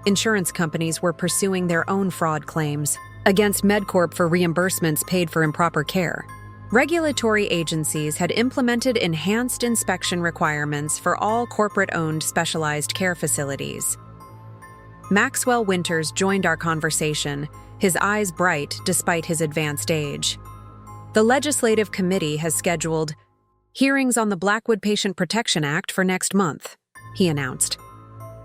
Insurance companies were pursuing their own fraud claims against MedCorp for reimbursements paid for improper care. Regulatory agencies had implemented enhanced inspection requirements for all corporate-owned specialized care facilities. Maxwell Winters joined our conversation, his eyes bright despite his advanced age. The Legislative Committee has scheduled hearings on the Blackwood Patient Protection Act for next month, he announced.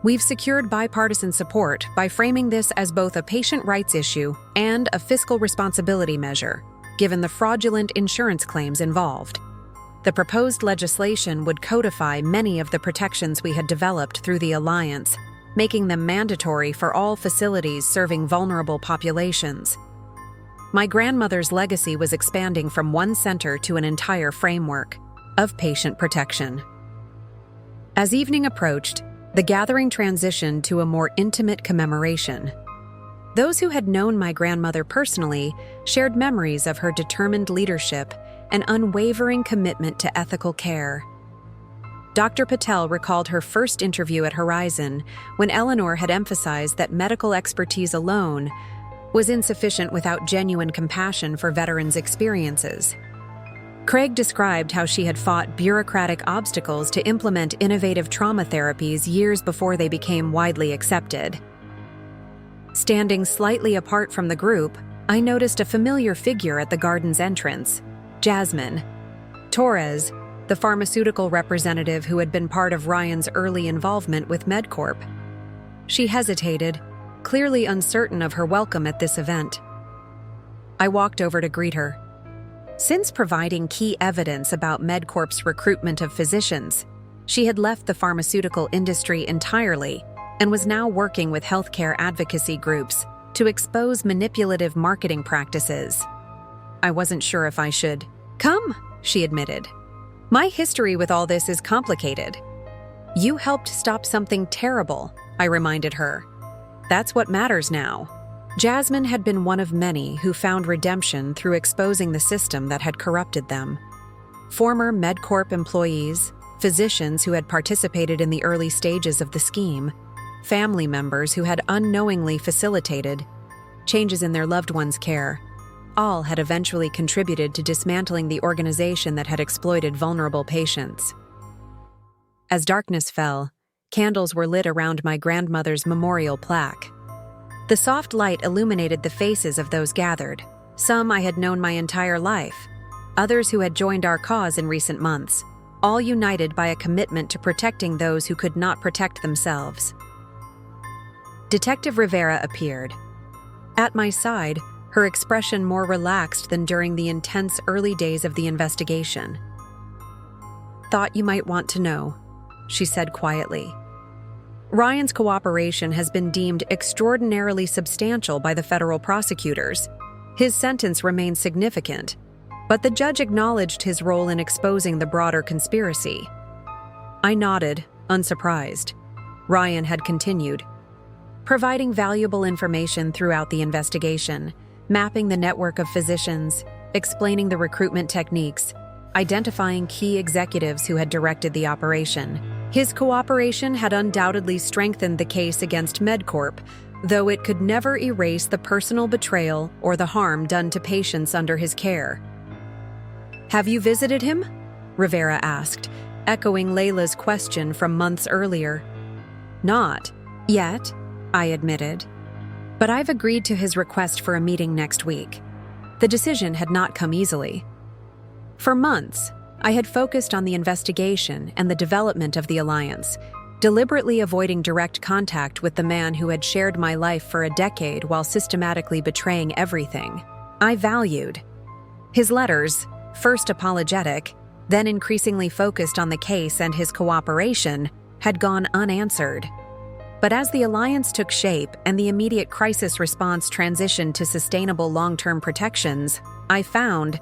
We've secured bipartisan support by framing this as both a patient rights issue and a fiscal responsibility measure, given the fraudulent insurance claims involved. The proposed legislation would codify many of the protections we had developed through the alliance, making them mandatory for all facilities serving vulnerable populations. My grandmother's legacy was expanding from one center to an entire framework of patient protection. As evening approached, the gathering transitioned to a more intimate commemoration. Those who had known my grandmother personally shared memories of her determined leadership and unwavering commitment to ethical care. Dr. Patel recalled her first interview at Horizon when Eleanor had emphasized that medical expertise alone was insufficient without genuine compassion for veterans' experiences. Craig described how she had fought bureaucratic obstacles to implement innovative trauma therapies years before they became widely accepted. Standing slightly apart from the group, I noticed a familiar figure at the garden's entrance, Jasmine Torres, the pharmaceutical representative who had been part of Ryan's early involvement with MedCorp. She hesitated, clearly uncertain of her welcome at this event. I walked over to greet her. Since providing key evidence about MedCorp's recruitment of physicians, she had left the pharmaceutical industry entirely and was now working with healthcare advocacy groups to expose manipulative marketing practices. I wasn't sure if I should come, she admitted. My history with all this is complicated. You helped stop something terrible, I reminded her. That's what matters now. Jasmine had been one of many who found redemption through exposing the system that had corrupted them. Former MedCorp employees, physicians who had participated in the early stages of the scheme, family members who had unknowingly facilitated changes in their loved ones' care, all had eventually contributed to dismantling the organization that had exploited vulnerable patients. As darkness fell, candles were lit around my grandmother's memorial plaque. The soft light illuminated the faces of those gathered. Some I had known my entire life, others who had joined our cause in recent months, all united by a commitment to protecting those who could not protect themselves. Detective Rivera appeared. At my side, her expression more relaxed than during the intense early days of the investigation. "Thought you might want to know," she said quietly. "Ryan's cooperation has been deemed extraordinarily substantial by the federal prosecutors. His sentence remains significant, but the judge acknowledged his role in exposing the broader conspiracy." I nodded, unsurprised. Ryan had continued, providing valuable information throughout the investigation, mapping the network of physicians, explaining the recruitment techniques, identifying key executives who had directed the operation. His cooperation had undoubtedly strengthened the case against MedCorp, though it could never erase the personal betrayal or the harm done to patients under his care. "Have you visited him?" Rivera asked, echoing Layla's question from months earlier. "Not yet," I admitted. "But I've agreed to his request for a meeting next week." The decision had not come easily. For months, I had focused on the investigation and the development of the alliance, deliberately avoiding direct contact with the man who had shared my life for a decade while systematically betraying everything I valued. His letters, first apologetic, then increasingly focused on the case and his cooperation, had gone unanswered. But as the alliance took shape and the immediate crisis response transitioned to sustainable long-term protections, I found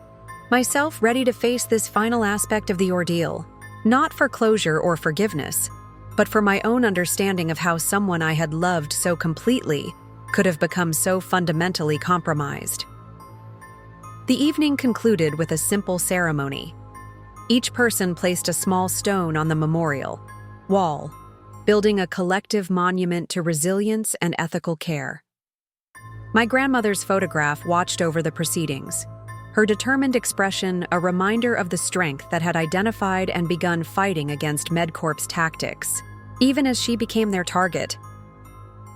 myself ready to face this final aspect of the ordeal, not for closure or forgiveness, but for my own understanding of how someone I had loved so completely could have become so fundamentally compromised. The evening concluded with a simple ceremony. Each person placed a small stone on the memorial wall, building a collective monument to resilience and ethical care. My grandmother's photograph watched over the proceedings, her determined expression a reminder of the strength that had identified and begun fighting against MedCorp's tactics, even as she became their target.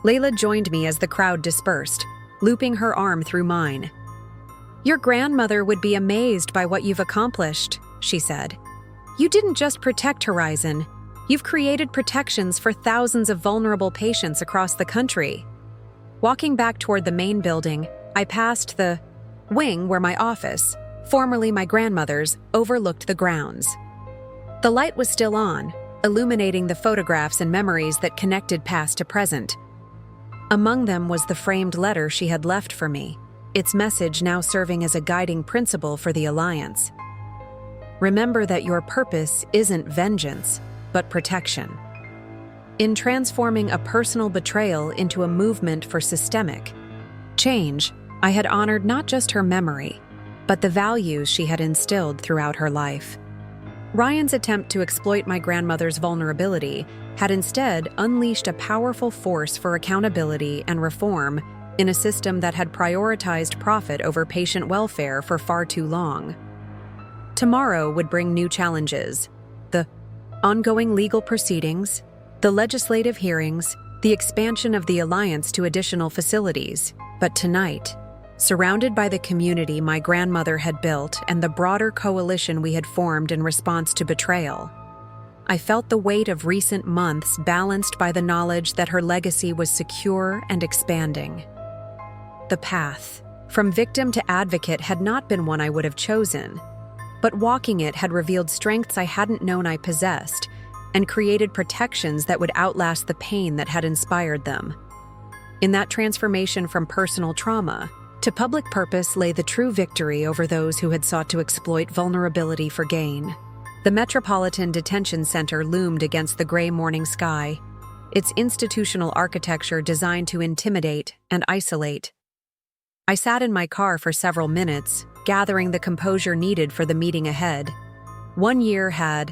Layla joined me as the crowd dispersed, looping her arm through mine. "Your grandmother would be amazed by what you've accomplished," she said. "You didn't just protect Horizon. You've created protections for thousands of vulnerable patients across the country." Walking back toward the main building, I passed the wing where my office, formerly my grandmother's, overlooked the grounds. The light was still on, illuminating the photographs and memories that connected past to present. Among them was the framed letter she had left for me, its message now serving as a guiding principle for the Alliance. Remember that your purpose isn't vengeance, but protection. In transforming a personal betrayal into a movement for systemic change, I had honored not just her memory, but the values she had instilled throughout her life. Ryan's attempt to exploit my grandmother's vulnerability had instead unleashed a powerful force for accountability and reform in a system that had prioritized profit over patient welfare for far too long. Tomorrow would bring new challenges: the ongoing legal proceedings, the legislative hearings, the expansion of the Alliance to additional facilities. But tonight, surrounded by the community my grandmother had built and the broader coalition we had formed in response to betrayal, I felt the weight of recent months balanced by the knowledge that her legacy was secure and expanding. The path from victim to advocate had not been one I would have chosen, but walking it had revealed strengths I hadn't known I possessed and created protections that would outlast the pain that had inspired them. In that transformation from personal trauma to public purpose lay the true victory over those who had sought to exploit vulnerability for gain. The Metropolitan Detention Center loomed against the gray morning sky, its institutional architecture designed to intimidate and isolate. I sat in my car for several minutes, gathering the composure needed for the meeting ahead. 1 year had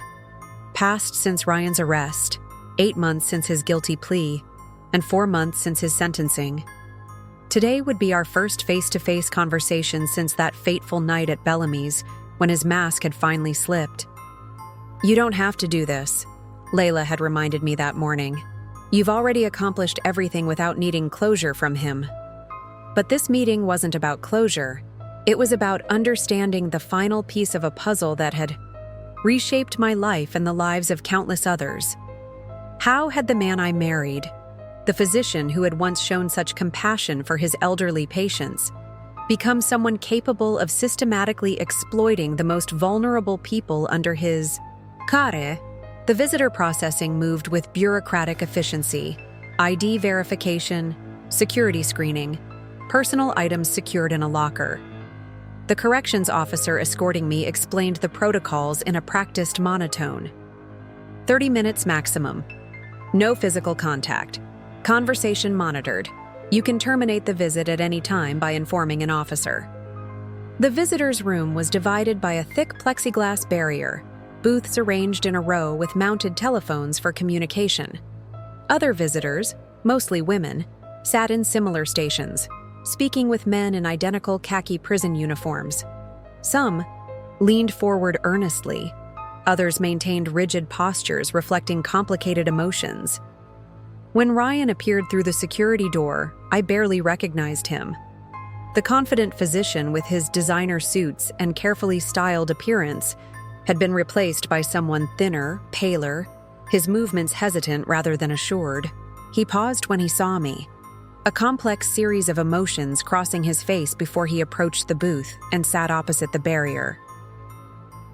passed since Ryan's arrest, 8 months since his guilty plea, and 4 months since his sentencing. Today would be our first face-to-face conversation since that fateful night at Bellamy's when his mask had finally slipped. "You don't have to do this," Layla had reminded me that morning. "You've already accomplished everything without needing closure from him." But this meeting wasn't about closure. It was about understanding the final piece of a puzzle that had reshaped my life and the lives of countless others. How had the man I married, the physician who had once shown such compassion for his elderly patients, become someone capable of systematically exploiting the most vulnerable people under his care? The visitor processing moved with bureaucratic efficiency: ID verification, security screening, personal items secured in a locker. The corrections officer escorting me explained the protocols in a practiced monotone. 30 minutes maximum. No physical contact. Conversation monitored. You can terminate the visit at any time by informing an officer. The visitor's room was divided by a thick plexiglass barrier, booths arranged in a row with mounted telephones for communication. Other visitors, mostly women, sat in similar stations, speaking with men in identical khaki prison uniforms. Some leaned forward earnestly. Others maintained rigid postures reflecting complicated emotions. When Ryan appeared through the security door, I barely recognized him. The confident physician with his designer suits and carefully styled appearance had been replaced by someone thinner, paler, his movements hesitant rather than assured. He paused when he saw me, a complex series of emotions crossing his face before he approached the booth and sat opposite the barrier.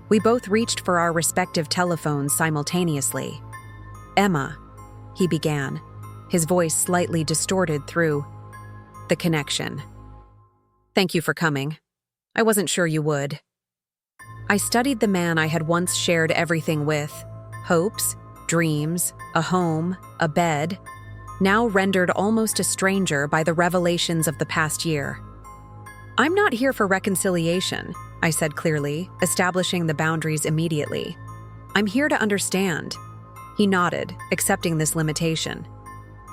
We both reached for our respective telephones simultaneously. "Emma," he began, his voice slightly distorted through the connection. "Thank you for coming. I wasn't sure you would." I studied the man I had once shared everything with: hopes, dreams, a home, a bed, now rendered almost a stranger by the revelations of the past year. "I'm not here for reconciliation," I said clearly, establishing the boundaries immediately. "I'm here to understand." He nodded, accepting this limitation.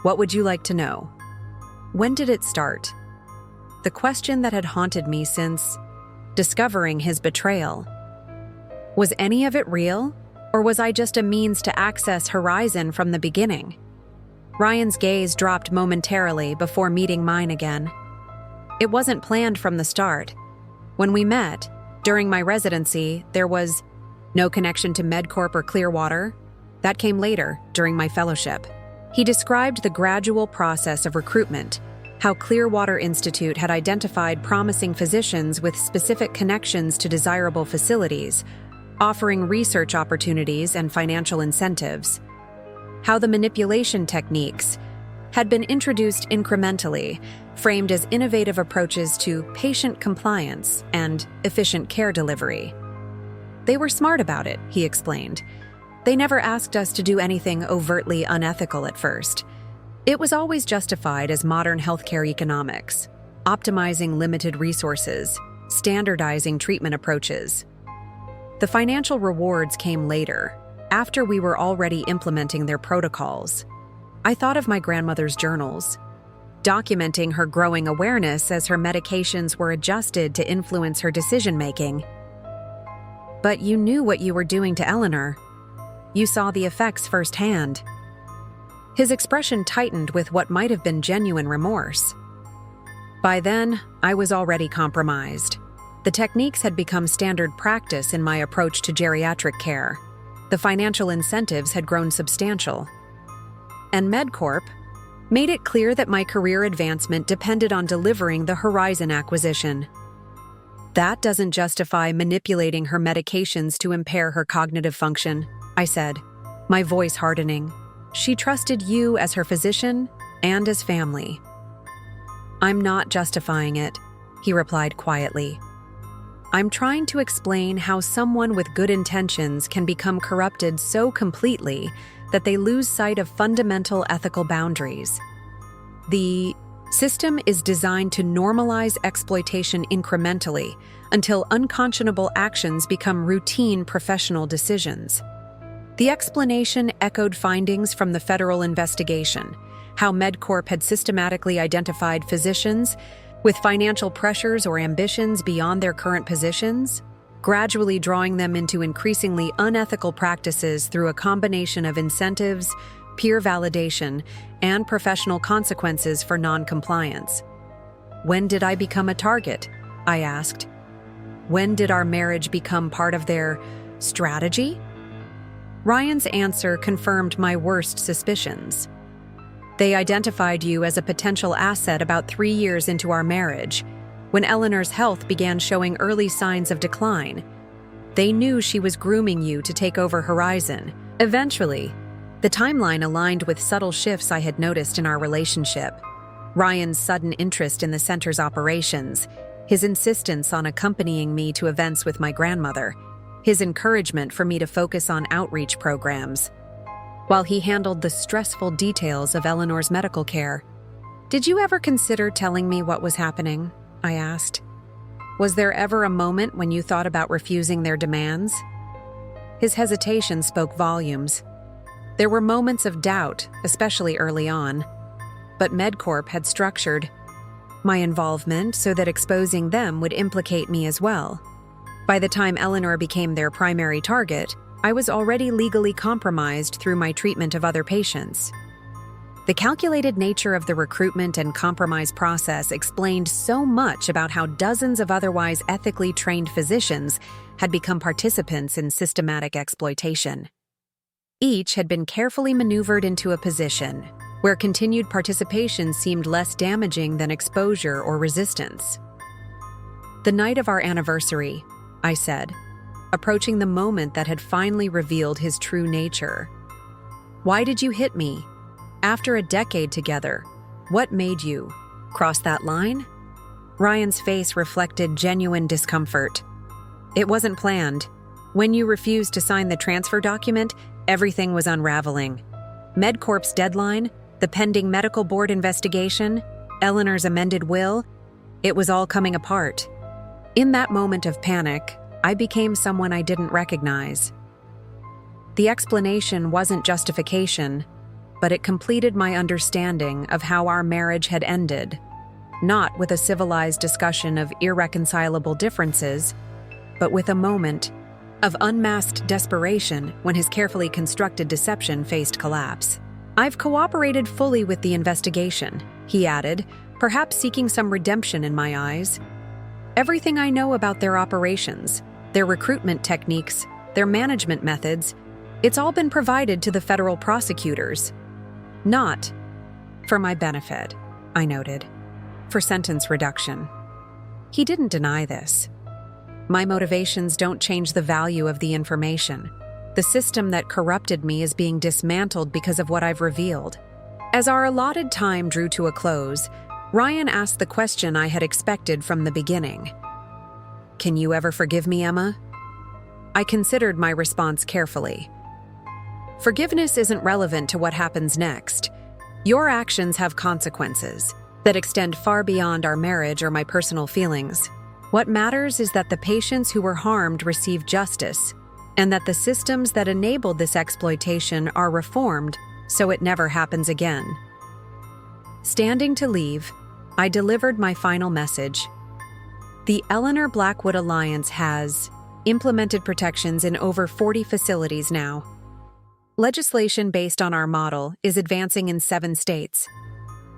"What would you like to know?" When did it start? The question that had haunted me since discovering his betrayal. Was any of it real, or was I just a means to access Horizon from the beginning? Ryan's gaze dropped momentarily before meeting mine again. It wasn't planned from the start. When we met, during my residency, there was no connection to MedCorp or Clearwater. That came later, during my fellowship. He described the gradual process of recruitment, how Clearwater Institute had identified promising physicians with specific connections to desirable facilities, offering research opportunities and financial incentives, how the manipulation techniques had been introduced incrementally, framed as innovative approaches to patient compliance and efficient care delivery. They were smart about it, he explained. They never asked us to do anything overtly unethical at first. It was always justified as modern healthcare economics, optimizing limited resources, standardizing treatment approaches. The financial rewards came later, after we were already implementing their protocols. I thought of my grandmother's journals, documenting her growing awareness as her medications were adjusted to influence her decision-making. But you knew what you were doing to Eleanor. You saw the effects firsthand. His expression tightened with what might have been genuine remorse. By then, I was already compromised. The techniques had become standard practice in my approach to geriatric care. The financial incentives had grown substantial. And MedCorp made it clear that my career advancement depended on delivering the Horizon acquisition. That doesn't justify manipulating her medications to impair her cognitive function, I said, my voice hardening. She trusted you as her physician and as family. I'm not justifying it, he replied quietly. I'm trying to explain how someone with good intentions can become corrupted so completely that they lose sight of fundamental ethical boundaries. The system is designed to normalize exploitation incrementally until unconscionable actions become routine professional decisions. The explanation echoed findings from the federal investigation, how MedCorp had systematically identified physicians with financial pressures or ambitions beyond their current positions, gradually drawing them into increasingly unethical practices through a combination of incentives, peer validation, and professional consequences for non-compliance. When did I become a target? I asked. When did our marriage become part of their strategy? Ryan's answer confirmed my worst suspicions. They identified you as a potential asset about 3 years into our marriage, when Eleanor's health began showing early signs of decline. They knew she was grooming you to take over Horizon. Eventually, the timeline aligned with subtle shifts I had noticed in our relationship. Ryan's sudden interest in the center's operations, his insistence on accompanying me to events with my grandmother, his encouragement for me to focus on outreach programs, while he handled the stressful details of Eleanor's medical care. Did you ever consider telling me what was happening? I asked. Was there ever a moment when you thought about refusing their demands? His hesitation spoke volumes. There were moments of doubt, especially early on, but MedCorp had structured my involvement so that exposing them would implicate me as well. By the time Eleanor became their primary target, I was already legally compromised through my treatment of other patients. The calculated nature of the recruitment and compromise process explained so much about how dozens of otherwise ethically trained physicians had become participants in systematic exploitation. Each had been carefully maneuvered into a position where continued participation seemed less damaging than exposure or resistance. The night of our anniversary, I said, approaching the moment that had finally revealed his true nature. Why did you hit me? After a decade together, what made you cross that line? Ryan's face reflected genuine discomfort. It wasn't planned. When you refused to sign the transfer document, everything was unraveling. MedCorp's deadline, the pending medical board investigation, Eleanor's amended will, it was all coming apart. In that moment of panic, I became someone I didn't recognize. The explanation wasn't justification, but it completed my understanding of how our marriage had ended, not with a civilized discussion of irreconcilable differences, but with a moment of unmasked desperation when his carefully constructed deception faced collapse. I've cooperated fully with the investigation, he added, perhaps seeking some redemption in my eyes. Everything I know about their operations, their recruitment techniques, their management methods, it's all been provided to the federal prosecutors. Not for my benefit, I noted. for sentence reduction. He didn't deny this. My motivations don't change the value of the information. The system that corrupted me is being dismantled because of what I've revealed. As our allotted time drew to a close, Ryan asked the question I had expected from the beginning. "Can you ever forgive me, Emma?" I considered my response carefully. Forgiveness isn't relevant to what happens next. Your actions have consequences that extend far beyond our marriage or my personal feelings. What matters is that the patients who were harmed receive justice, and that the systems that enabled this exploitation are reformed so it never happens again. Standing to leave, I delivered my final message. The Eleanor Blackwood Alliance has implemented protections in over 40 facilities now. Legislation based on our model is advancing in 7 states.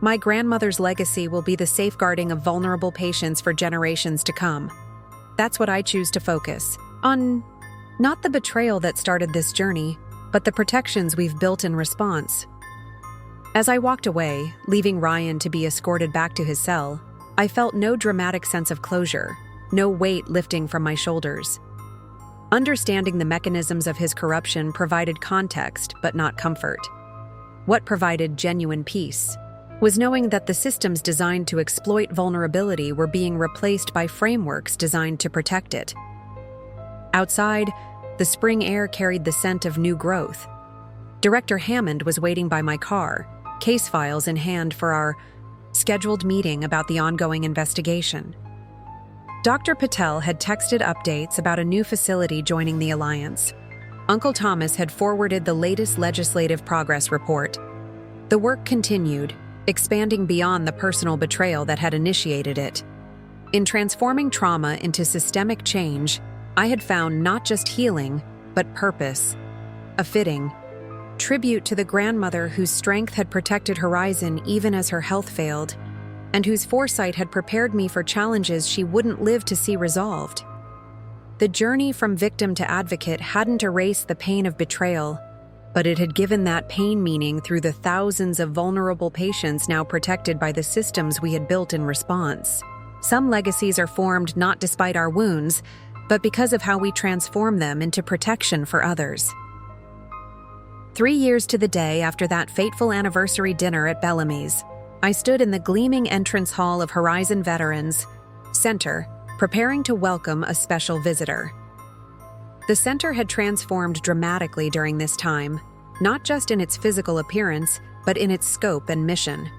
My grandmother's legacy will be the safeguarding of vulnerable patients for generations to come. That's what I choose to focus on, not the betrayal that started this journey, but the protections we've built in response. As I walked away, leaving Ryan to be escorted back to his cell, I felt no dramatic sense of closure, no weight lifting from my shoulders. Understanding the mechanisms of his corruption provided context, but not comfort. What provided genuine peace was knowing that the systems designed to exploit vulnerability were being replaced by frameworks designed to protect it. Outside, the spring air carried the scent of new growth. Director Hammond was waiting by my car, case files in hand for our scheduled meeting about the ongoing investigation. Dr. Patel had texted updates about a new facility joining the Alliance. Uncle Thomas had forwarded the latest legislative progress report. The work continued, expanding beyond the personal betrayal that had initiated it. In transforming trauma into systemic change, I had found not just healing, but purpose. A fitting tribute to the grandmother whose strength had protected Horizon even as her health failed, and whose foresight had prepared me for challenges she wouldn't live to see resolved. The journey from victim to advocate hadn't erased the pain of betrayal, but it had given that pain meaning through the thousands of vulnerable patients now protected by the systems we had built in response. Some legacies are formed not despite our wounds, but because of how we transform them into protection for others. 3 years to the day after that fateful anniversary dinner at Bellamy's, I stood in the gleaming entrance hall of Horizon Veterans Center, preparing to welcome a special visitor. The center had transformed dramatically during this time, not just in its physical appearance, but in its scope and mission.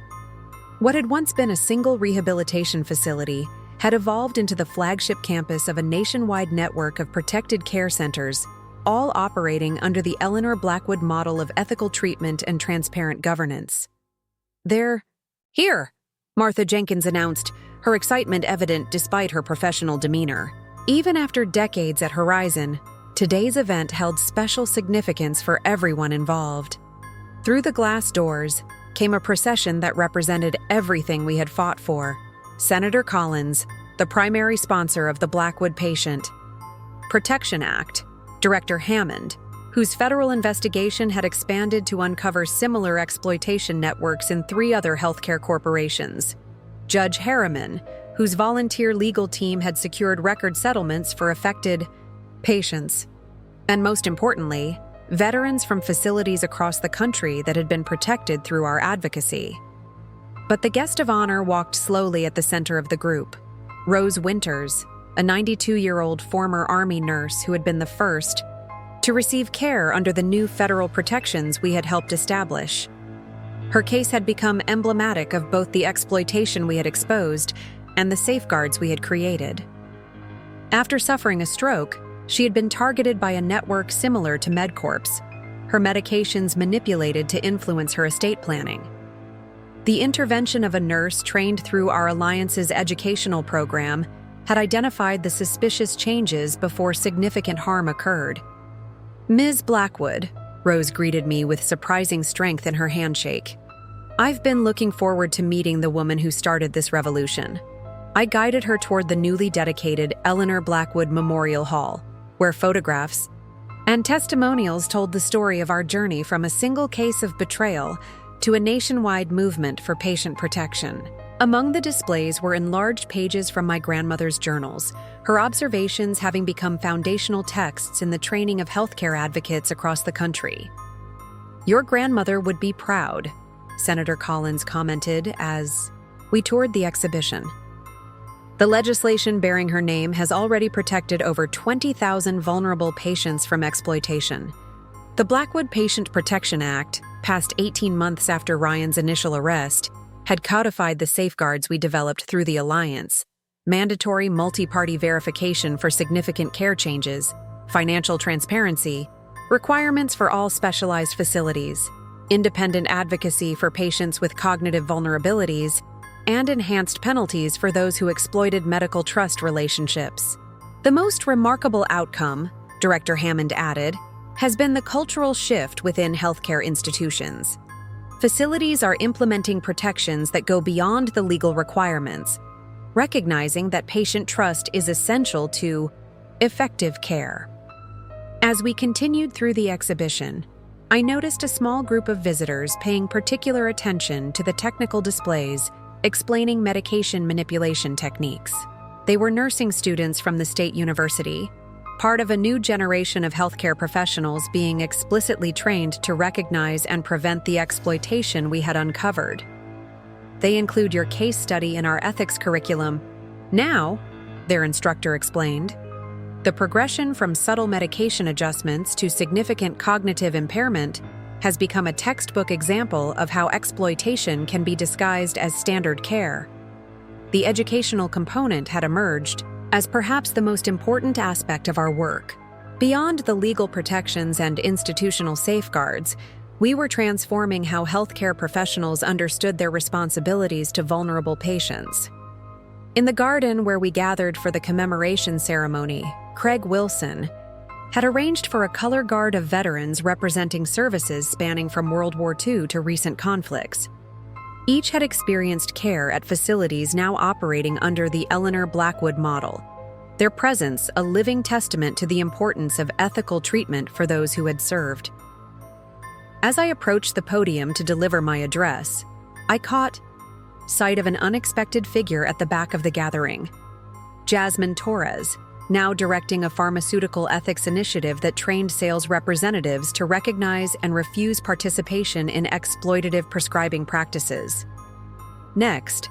What had once been a single rehabilitation facility had evolved into the flagship campus of a nationwide network of protected care centers, all operating under the Eleanor Blackwood model of ethical treatment and transparent governance. "They're here," Martha Jenkins announced, her excitement evident despite her professional demeanor. Even after decades at Horizon, today's event held special significance for everyone involved. Through the glass doors came a procession that represented everything we had fought for. Senator Collins, the primary sponsor of the Blackwood Patient Protection Act, Director Hammond, whose federal investigation had expanded to uncover similar exploitation networks in 3 other healthcare corporations, Judge Harriman, whose volunteer legal team had secured record settlements for affected patients, and most importantly, veterans from facilities across the country that had been protected through our advocacy. But the guest of honor walked slowly at the center of the group. Rose Winters, a 92-year-old former Army nurse who had been the first to receive care under the new federal protections we had helped establish. Her case had become emblematic of both the exploitation we had exposed and the safeguards we had created. After suffering a stroke, she had been targeted by a network similar to MedCorp's, her medications manipulated to influence her estate planning. The intervention of a nurse trained through our Alliance's educational program had identified the suspicious changes before significant harm occurred. "Ms. Blackwood," Rose greeted me with surprising strength in her handshake. "I've been looking forward to meeting the woman who started this revolution." I guided her toward the newly dedicated Eleanor Blackwood Memorial Hall, where photographs and testimonials told the story of our journey from a single case of betrayal to a nationwide movement for patient protection. Among the displays were enlarged pages from my grandmother's journals, her observations having become foundational texts in the training of healthcare advocates across the country. "Your grandmother would be proud," Senator Collins commented as we toured the exhibition. The legislation bearing her name has already protected over 20,000 vulnerable patients from exploitation. The Blackwood Patient Protection Act, passed 18 months after Ryan's initial arrest, had codified the safeguards we developed through the Alliance: mandatory multi-party verification for significant care changes, financial transparency, requirements for all specialized facilities, independent advocacy for patients with cognitive vulnerabilities, and enhanced penalties for those who exploited medical trust relationships. The most remarkable outcome, Director Hammond added, has been the cultural shift within healthcare institutions. Facilities are implementing protections that go beyond the legal requirements, recognizing that patient trust is essential to effective care. As we continued through the exhibition, I noticed a small group of visitors paying particular attention to the technical displays explaining medication manipulation techniques. They were nursing students from the state university, part of a new generation of healthcare professionals being explicitly trained to recognize and prevent the exploitation we had uncovered. "They include your case study in our ethics curriculum. Now," their instructor explained, "the progression from subtle medication adjustments to significant cognitive impairment has become a textbook example of how exploitation can be disguised as standard care." The educational component had emerged as perhaps the most important aspect of our work. Beyond the legal protections and institutional safeguards, we were transforming how healthcare professionals understood their responsibilities to vulnerable patients. In the garden where we gathered for the commemoration ceremony, Craig Wilson had arranged for a color guard of veterans representing services spanning from World War II to recent conflicts. Each had experienced care at facilities now operating under the Eleanor Blackwood model, their presence a living testament to the importance of ethical treatment for those who had served. As I approached the podium to deliver my address, I caught sight of an unexpected figure at the back of the gathering. Jasmine Torres, now directing a pharmaceutical ethics initiative that trained sales representatives to recognize and refuse participation in exploitative prescribing practices. Next,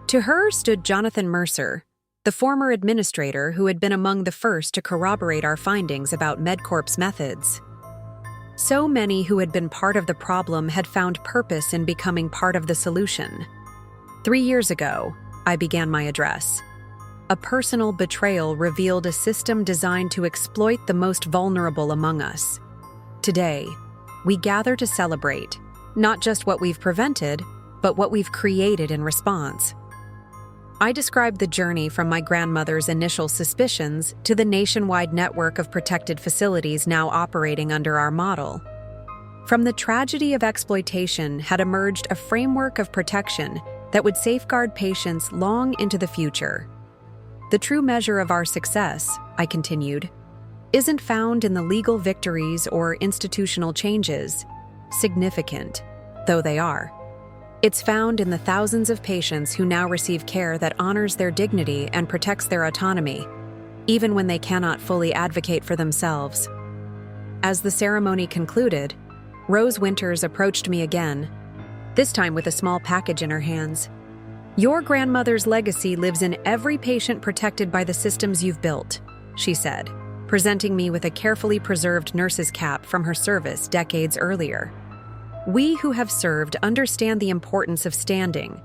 to her stood Jonathan Mercer, the former administrator who had been among the first to corroborate our findings about MedCorp's methods. So many who had been part of the problem had found purpose in becoming part of the solution. 3 years ago, I began my address. A personal betrayal revealed a system designed to exploit the most vulnerable among us. Today, we gather to celebrate not just what we've prevented, but what we've created in response. I described the journey from my grandmother's initial suspicions to the nationwide network of protected facilities now operating under our model. From the tragedy of exploitation had emerged a framework of protection that would safeguard patients long into the future. The true measure of our success, I continued, isn't found in the legal victories or institutional changes, significant though they are. It's found in the thousands of patients who now receive care that honors their dignity and protects their autonomy, even when they cannot fully advocate for themselves. As the ceremony concluded, Rose Winters approached me again, this time with a small package in her hands. "Your grandmother's legacy lives in every patient protected by the systems you've built," she said, presenting me with a carefully preserved nurse's cap from her service decades earlier. "We who have served understand the importance of standing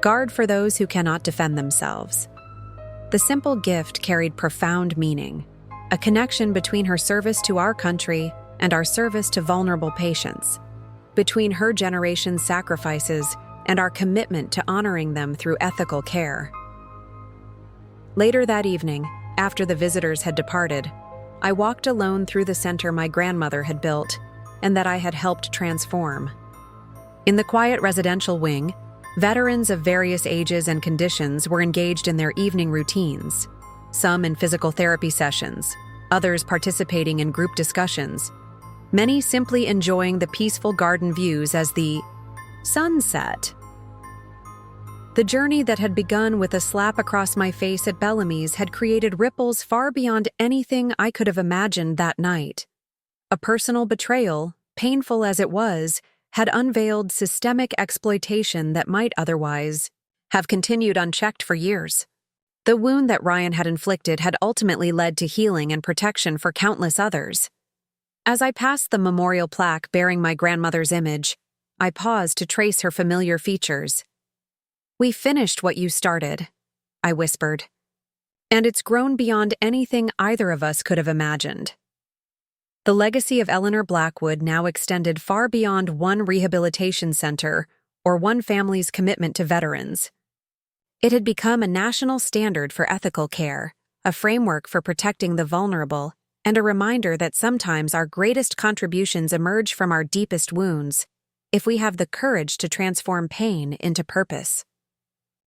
guard for those who cannot defend themselves." The simple gift carried profound meaning, a connection between her service to our country and our service to vulnerable patients, between her generation's sacrifices and our commitment to honoring them through ethical care. Later that evening, after the visitors had departed, I walked alone through the center my grandmother had built and that I had helped transform. In the quiet residential wing, veterans of various ages and conditions were engaged in their evening routines, some in physical therapy sessions, others participating in group discussions, many simply enjoying the peaceful garden views as the sun set. The journey that had begun with a slap across my face at Bellamy's had created ripples far beyond anything I could have imagined that night. A personal betrayal, painful as it was, had unveiled systemic exploitation that might otherwise have continued unchecked for years. The wound that Ryan had inflicted had ultimately led to healing and protection for countless others. As I passed the memorial plaque bearing my grandmother's image, I paused to trace her familiar features. "We finished what you started," I whispered. "And it's grown beyond anything either of us could have imagined." The legacy of Eleanor Blackwood now extended far beyond one rehabilitation center or one family's commitment to veterans. It had become a national standard for ethical care, a framework for protecting the vulnerable, and a reminder that sometimes our greatest contributions emerge from our deepest wounds, if we have the courage to transform pain into purpose.